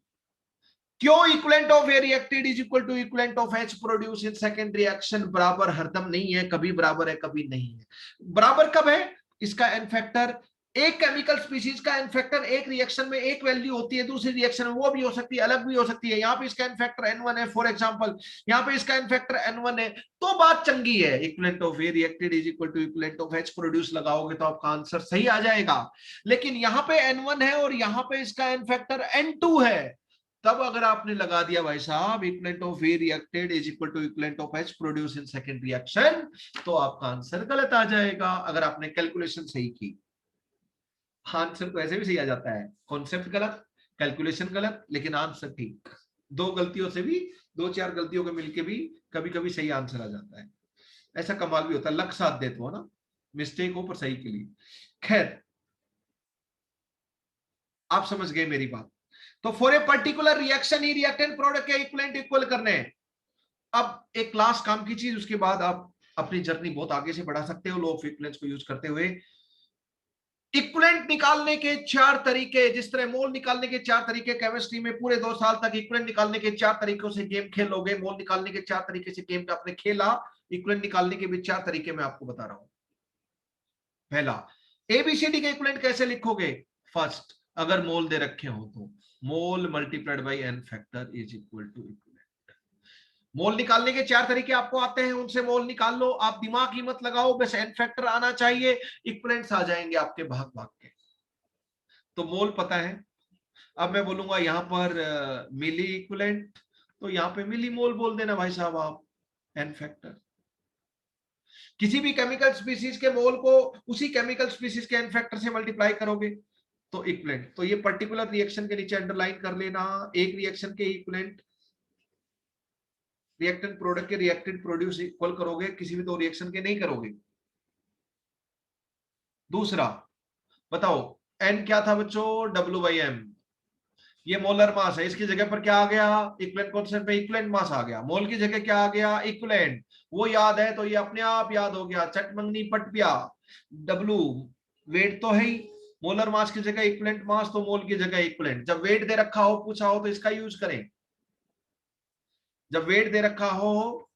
Speaker 1: क्यों equivalent of A reacted is equal to equivalent of H produce in second reaction बराबर हरदम नहीं है, कभी बराबर है कभी नहीं है. बराबर कब है, इसका एन फैक्टर, एक केमिकल स्पीशीज का एन फैक्टर एक रिएक्शन में एक वैल्यू होती है, दूसरी रिएक्शन में वो भी हो सकती है, अलग भी हो सकती है. यहाँ पे इसका एन फैक्टर n1 है फॉर एग्जांपल, यहाँ पे इसका एन फैक्टर n1 है, तो बात चंगी है. Equivalent of A reacted is equal to equivalent of H produce लगाओगे तो आपका आंसर सही आ जाएगा. लेकिन यहाँ पे n1 है और यहाँ पे इसका एन फैक्टर n2 है, तब अगर आपने लगा दिया भाई साहब equivalent of A reacted is equal to equivalent of H produce in second reaction, तो आपका आंसर गलत आ जाएगा. अगर आपने कैलकुलेशन सही की, आंसर तो ऐसे भी सही आ जाता है, कॉन्सेप्ट गलत, कैलकुलेशन गलत, लेकिन आंसर ठीक. दो गलतियों से भी, दो चार गलतियों के मिलके भी कभी कभी सही आंसर आ जाता है. ऐसा कमाल भी होता है, लक साथ देते हो ना, मिस्टेक हो पर सही के लिए. खैर, आप समझ गए मेरी बात. तो for a particular reaction he reactant product के इक्विवेलेंट इक्वल करने हैं. अब एक क्लास काम की चीज, उसके बाद आप अपनी जर्नी बहुत आगे से बढ़ा सकते हो लॉ ऑफ इक्विवेलेंस को यूज करते हुए. इक्विवेलेंट निकालने के 4 तरीके, जिस तरह मोल निकालने के 4 तरीके केमिस्ट्री में पूरे 2 साल तक इक्विवेलेंट निकालने के 4 तरीकों से गेम खेलोगे, मोल निकालने के 4 तरीके से गेम आपने खेला, इक्विवेलेंट निकालने के भी 4 तरीके मैं आपको बता रहा हूं. पहला, एबीसीडी के इक्विवेलेंट कैसे लिखोगे. फर्स्ट, अगर मोल दे रखे हो तो mole multiplied by N factor is equal to equivalent. Mole निकालने के 4 तरीके आपको आते हैं, उनसे मोल निकाल लो. आप दिमाग ही मत लगाओ, बस एन फैक्टर आना चाहिए, इक्विवेलेंट्स आ जाएंगे आपके भाग भाग के. तो मोल पता है. अब मैं बोलूंगा यहां पर मिली इक्विवेलेंट, तो यहां पे मिली मोल बोल देना भाई साहब आप, एन फैक्टर. किसी भी केमिकल स्पीशीज के मोल को उसी केमिकल स्पीशीज के एन फैक्टर से मल्टीप्लाई करोगे तो इक्विवेलेंट. तो ये पर्टिकुलर रिएक्शन के नीचे अंडरलाइन कर लेना, एक रिएक्शन के इक्विवेलेंट रिएक्टेंट प्रोडक्ट के रिएक्टेंट प्रोड्यूस इक्वल करोगे, किसी भी 2 रिएक्शन के नहीं करोगे. दूसरा बताओ, एन क्या था बच्चों, W/M. ये मोलर मास है, इसकी जगह पर क्या आ गया, इक्विवेलेंट कांस्टेंट पे इक्विवेलेंट मास आ गया, मोल की जगह क्या आ गया, इक्विवेलेंट। वो याद है तो ये अपने आप याद हो गया, चट मंगनी पट पिया। डब्लू वेट तो है ही, मोलर मास की जगह इक्विवेलेंट मास, तो मोल की जगह इक्विवेलेंट। जब वेट दे रखा हो, पूछा हो, तो इसका यूज करें। जब वेट दे रखा हो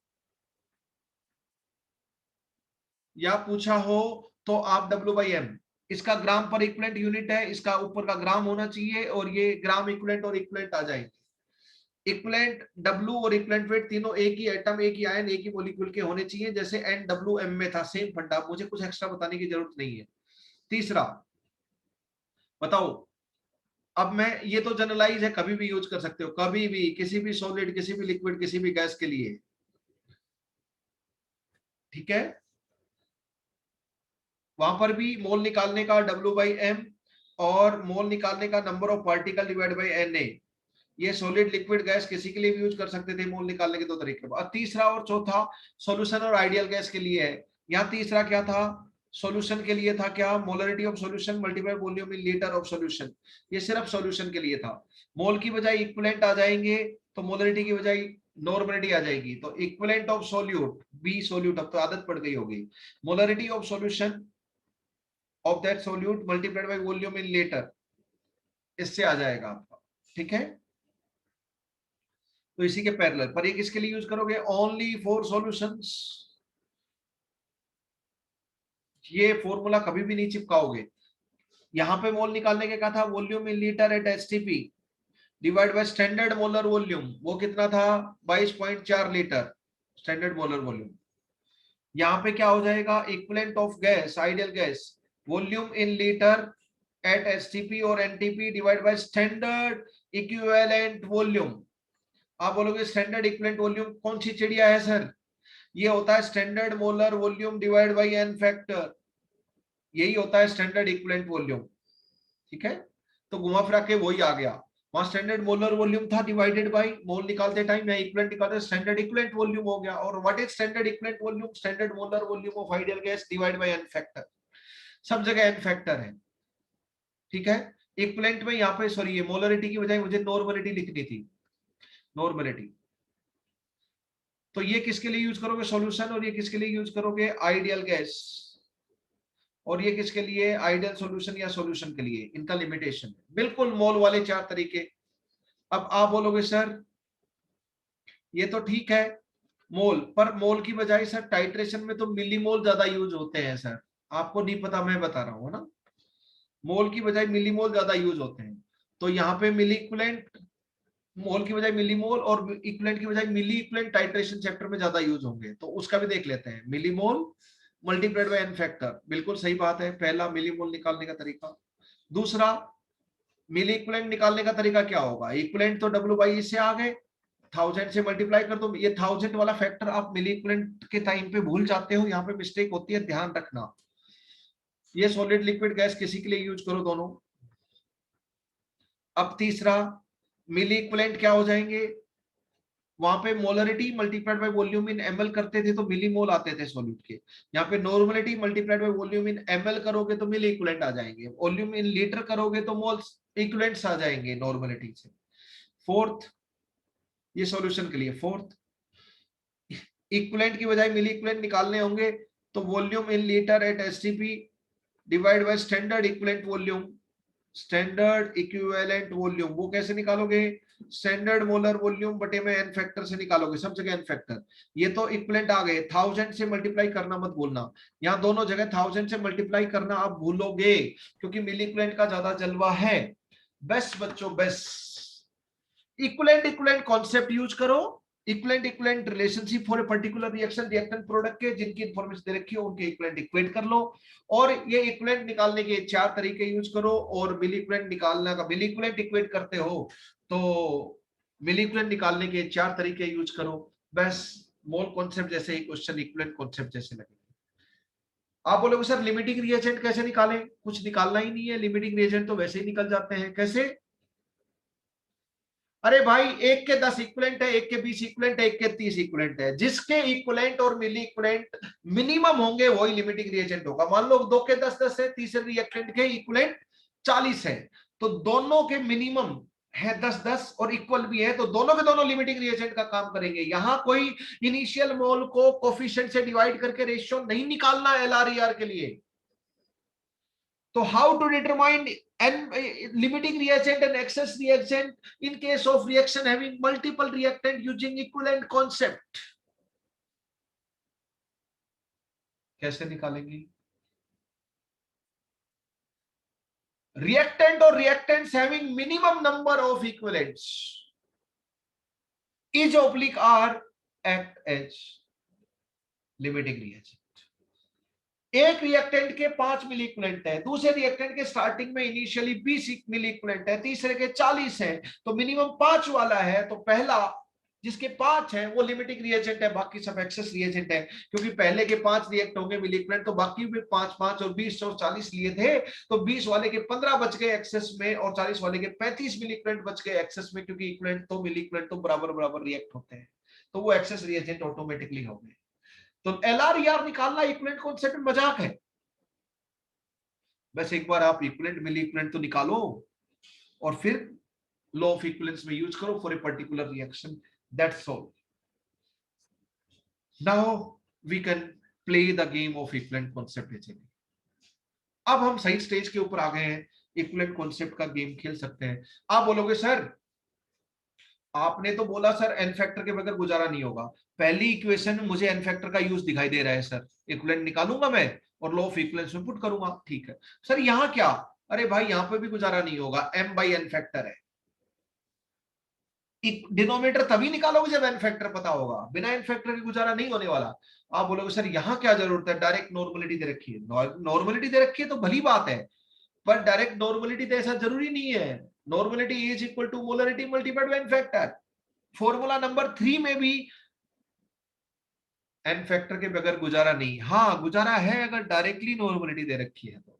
Speaker 1: या पूछा हो तो आप W/M, इसका ग्राम पर इक्विवेलेंट यूनिट है, इसका ऊपर का ग्राम होना चाहिए, और ये ग्राम इक्विवेलेंट और इक्विवेलेंट आ जाएंगे। इक्विवेलेंट डब्लू और इक्विवेलेंट वेट तीनों एक ही एटम, एक ही आयन, एक ही मॉलिक्यूल के होने चाहिए, जैसे NWM में था, सेम फंडा, मुझे कुछ एक्स्ट्रा बताने की जरूरत नहीं है। तीसरा बताओ, अब मैं, ये तो जनरलाइज है, कभी भी यूज कर सकते हो, कभी भी, किसी भी सॉलिड, किसी भी लिक्विड, किसी भी गैस के लिए, ठीक है। वहां पर भी मोल निकालने का W/M, और मोल निकालने का number of particle divide by Na। ये सॉलिड, लिक्विड, गैस किसी के लिए भी यूज कर सकते थे मोल निकालने के दो तरीके। और तीसरा और चौथा सॉल्यूशन और आइडियल गैस के लिए है। यहाँ तीसरा क्या था, सॉल्यूशन के लिए था क्या, molarity of solution multiply volume in litre of solution. ये सिर्फ सॉल्यूशन के लिए था। मोल की बजाय इक्विवेलेंट आ जाएंगे, तो मोलरिटी की बजाय नॉर्मलिटी आ जाएगी, तो equivalent of solute, B solute, अब तो आदत पड़ गई होगी, molarity of solution of that solute multiplied by volume in litre, इससे आ जाएगा आपका, ठीक है। तो इसी के पैरेलल पर ये किसके लिए यूज करोगे, ओनली फॉर सॉल्यूशंस। ये फॉर्मूला कभी भी नहीं चिपकाओगे। यहां पे मोल निकालने के कहा था, volume in litre at STP divide by standard molar volume, वो कितना था, 22.4 लीटर स्टैंडर्ड मोलर वॉल्यूम। यहाँ पे क्या हो जाएगा, equivalent of gas, ideal gas, volume in litre at STP और NTP divide by standard equivalent volume. आप बोलोगे स्टैंडर्ड इक्विवेलेंट वॉल्यूम कौन सी चिड़िया है सर, ये होता है standard molar volume divide by N factor, यही होता है स्टैंडर्ड इक्विवेलेंट वॉल्यूम, ठीक है। तो घुमा फिरा के वही आ गया, वहां स्टैंडर्ड मोलर वॉल्यूम था डिवाइडेड बाय मोल निकालते टाइम, यहाँ इक्विवेलेंट निकालते स्टैंडर्ड इक्विवेलेंट वॉल्यूम हो गया। और what is standard equivalent volume, standard molar volume of ideal gas divide by N factor, सब जगह एन फैक्टर है, ठीक है। इक्विवेलेंट में यहाँ पे, सॉरी, ये मोलरिटी की बजाय मुझे नॉर्मलिटी लिखनी थी, नॉर्मलिटी। तो ये किसके लिए यूज करोगे, सॉल्यूशन, और ये किसके लिए यूज करोगे, आइडियल गैस, और ये किसके लिए, आइडियल सॉल्यूशन या सॉल्यूशन के लिए। इनका लिमिटेशन है बिल्कुल मोल वाले चार तरीके। अब आप बोलोगे सर ये तो ठीक है मोल, पर मोल की बजाय सर टाइट्रेशन में तो मिलीमोल ज्यादा यूज होते हैं सर, आपको नहीं पता, मैं बता रहा हूँ ना, मोल की बजाय मिलीमोल ज्यादा यूज होते हैं। तो यहाँ पे मिली इक्विवेलेंट, मोल की बजाय मिलीमोल, और इक्विवेलेंट की बजाय मिली इक्विवेलेंट टाइट्रेशन चैप्टर में ज्यादा यूज होंगे, तो उसका भी देख लेते हैं। Millimole multiplied by N factor, बिल्कुल सही बात है, पहला मिलीमोल निकालने का तरीका। दूसरा मिली इक्विवेलेंट निकालने का तरीका क्या होगा, इक्विवेलेंट तो W/E से आ गए, 1000 से मल्टीप्लाई कर दो, ये 1000 वाला फैक्टर आप मिली इक्विवेलेंट के टाइम पे भूल जाते हो, यहाँ पे मिस्टेक होती है, ध्यान रखना। ये सॉलिड, लिक्विड, गैस किसी के लिए यूज करो दोनों। अब तीसरा मिली इक्विवेलेंट क्या हो जाएंगे, वहां पे molarity multiplied by volume in ml करते थे तो मिली मोल आते थे सॉल्यूट के, यहाँ पे normality multiplied by volume in ml करोगे तो मिली इक्विवेलेंट आ जाएंगे, वॉल्यूम इन लीटर करोगे तो मोल्स इक्विवेलेंट्स आ जाएंगे नॉर्मलिटी से। फोर्थ, ये सॉल्यूशन के लिए। फोर्थ, इक्विवेलेंट की बजाय मिली इक्विवेलेंट निकालने होंगे, तो volume in litre at STP divide by standard equivalent volume, standard equivalent volume वो कैसे निकालोगे, स्टैंडर्ड मोलर वॉल्यूम बटे में एन फैक्टर से निकालोगे, सब जगह एन फैक्टर। ये तो इक्विवेलेंट आ गए, 1000 से मल्टीप्लाई करना मत भूलना, यहाँ दोनों जगह 1000 से मल्टीप्लाई करना आप भूलोगे, क्योंकि मिली इक्विवेलेंट का ज्यादा जलवा है। बेस्ट बच्चों best, equivalent equivalent concept use करो, equivalent equivalent relationship for a particular reaction, reactant product के जिनकी इंफॉर्मेशन दे रखी है उनके इक्विवेलेंट इक्वेट कर लो, और ये इक्विवेलेंट निकालने के चार तरीके यूज करो, और मिली इक्विवेलेंट निकालना का, मिली इक्विवेलेंट इक्वेट करते हो तो मिली इक्विवेलेंट निकालने के चार तरीके यूज करो, बस। मोल कॉन्सेप्ट जैसे ही क्वेश्चन इक्विवेलेंट कॉन्सेप्ट जैसे लगे। आप बोलोगे सर लिमिटिंग रिएजेंट कैसे निकालें, कुछ निकालना ही नहीं है, लिमिटिंग रिएजेंट तो वैसे ही निकल जाते हैं, कैसे, अरे भाई एक के 10 इक्विवेलेंट है, एक के 20 इक्विवेलेंट है, एक के 30 इक्विवेलेंट है, जिसके इक्विवेलेंट और मिली इक्विवेलेंट मिनिमम होंगे वही लिमिटिंग रिएजेंट होगा। मान लो 2 के 10 10 है, तीसरे रिएक्टेंट के इक्विवेलेंट 40 है, तो दोनों के मिनिमम है 10-10 और इक्वल भी है, तो दोनों के दोनों लिमिटिंग रिएजेंट का काम करेंगे। यहां कोई इनिशियल मोल को कोफिशिएंट से डिवाइड करके रेशियो नहीं निकालना LRER के लिए। तो how to determine limiting reagent and excess reagent in case of reaction having multiple reactant using equivalent concept? कैसे निकालेंगे? Reactant or reactants having minimum number of equivalents is oblique R act as limiting reagent. एक reactant के 5 मिली equivalent है, दूसरे reactant के starting में initially 20 मिली equivalent है, तीसरे के 40 है, तो मिनिमम 5 वाला है, तो पहला जिसके 5 है वो लिमिटिंग रिएजेंट है, बाकी सब एक्सेस रिएजेंट है। क्योंकि पहले के 5 रिएक्ट होंगे मिली इक्विवेलेंट, तो बाकी भी 5 और 20 और 40 लिए थे, तो 20 वाले के 15 बच गए एक्सेस में और 40 वाले के 35 मिली इक्विवेलेंट बच गए एक्सेस में, क्योंकि इक्विवेलेंट तो मिली इक्विवेलेंट तो बराबर बराबर रिएक्ट होते हैं, तो वो एक्सेस रिएजेंट ऑटोमेटिकली हो गए। तो LRER निकालना इक्विवेलेंट कॉन्सेप्ट में मजाक है। बस एक बार आप इक्विवेलेंट मिली इक्विवेलेंट तो निकालो और फिर लॉ ऑफ इक्विवेलेंस में यूज करो for a particular reaction, that's all. Now we can play the game of equivalent concept easily. अब हम सही स्टेज के ऊपर आ गए हैं, इक्विवेलेंट कॉन्सेप्ट का गेम खेल सकते हैं। आप बोलोगे सर आपने तो बोला सर एन फैक्टर के बगैर गुजारा नहीं होगा, पहली इक्वेशन में मुझे एन फैक्टर का यूज दिखाई दे रहा है सर, इक्विवेलेंट निकालूंगा मैं और लॉ ऑफ इक्विवेलेंस में पुट करूंगा, ठीक है सर यहां क्या, अरे भाई यहां पे भी गुजारा नहीं होगा, m बाई एन फैक्टर है। डिनोमिनेटर तभी निकालोगे जब एन फैक्टर पता होगा, बिना एन फैक्टर के गुजारा नहीं होने वाला। आप बोलोगे सर यहां क्या जरूरत है, डायरेक्ट नॉर्मलिटी दे रखी है। नॉर्मलिटी दे रखी है तो भली बात है, पर डायरेक्ट नॉर्मलिटी तो ऐसा जरूरी नहीं है। Normality is equal to molarity multiplied by N factor. Formula number 3 में भी एन फैक्टर के बगैर गुजारा नहीं, हाँ गुजारा है अगर डायरेक्टली नॉर्मलिटी दे रखी है तो।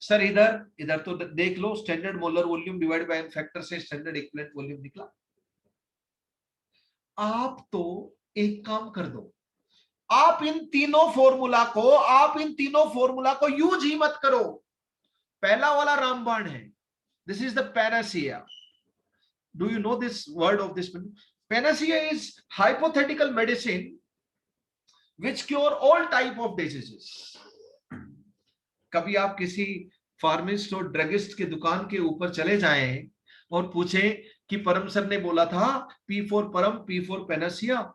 Speaker 1: सर इधर इधर तो देख लो, standard molar volume divide by N factor से स्टैंडर्ड इक्विवेलेंट वॉल्यूम निकला। आप तो एक काम कर दो, आप इन तीनों फॉर्मूला को यूज ही मत करो। पहला वाला रामबाण है, this is the panacea. Do you know this word of this? Panacea is hypothetical medicine which cure all type of diseases। कभी आप किसी फार्मासिस्ट और ड्रगिस्ट के दुकान के ऊपर चले जाएं और पूछें कि परम सर ने बोला था P फॉर परम, P फॉर पेनासिया,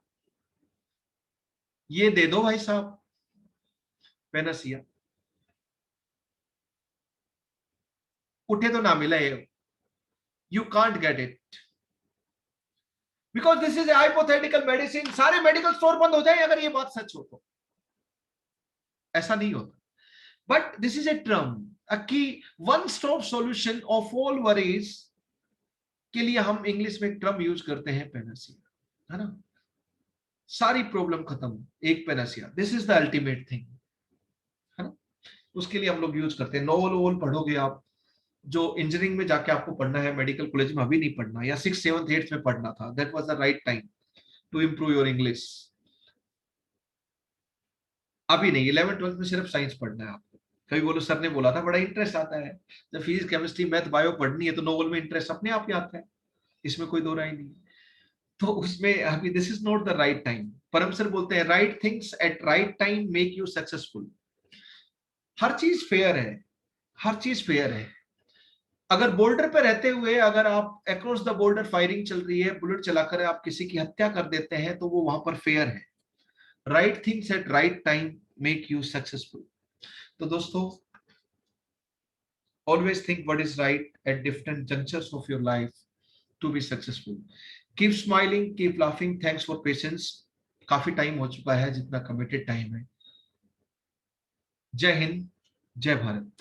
Speaker 1: ये दे दो भाई साहब पेनासिया, उठे तो ना मिले, you can't get it because this is a hypothetical medicine. सारे मेडिकल स्टोर बंद हो जाए अगर ये बात सच हो तो, ऐसा नहीं होता। But this is a term, a key one stop solution of all worries के लिए हम इंग्लिश में टर्म यूज करते हैं पेनासिया, है ना। सारी प्रॉब्लम खत्म, एक panacea, this is the ultimate thing, है ना। उसके लिए हम लोग यूज करते हैं। नोवेल वोल पढ़ोगे आप, जो इंजीनियरिंग में जाके आपको पढ़ना है, मेडिकल कॉलेज में अभी नहीं पढ़ना, या 6th 7th 8th में पढ़ना था, that was the right time to improve your English. अभी नहीं, 11th 12th में सिर्फ साइंस पढ़ना है आपको। कभी बोलो सर ने बोला था, बड़ा इंटरेस्ट आता है जब फिजिक्स केमिस्ट्री मैथ बायो पढ़नी है, तो नोवेल में इंटरेस्ट अपने आप ही आता है, इसमें कोई दो राय नहीं। तो उसमें अभी this is not the right time. Param sir बोलते हैं right things at right time make you successful. हर चीज फेयर है, हर चीज फेयर है। अगर बॉर्डर पे रहते हुए अगर आप अक्रॉस द बॉर्डर फायरिंग चल रही है, बुलेट चलाकर आप किसी की हत्या कर देते हैं, तो वो वहां पर फेयर है। Right things at right time make you successful. तो दोस्तों, always think what is right at different junctures of your life to be successful. Keep smiling, keep laughing. Thanks for patience. काफी टाइम हो चुका है जितना committed time है। जय हिंद, जय भारत।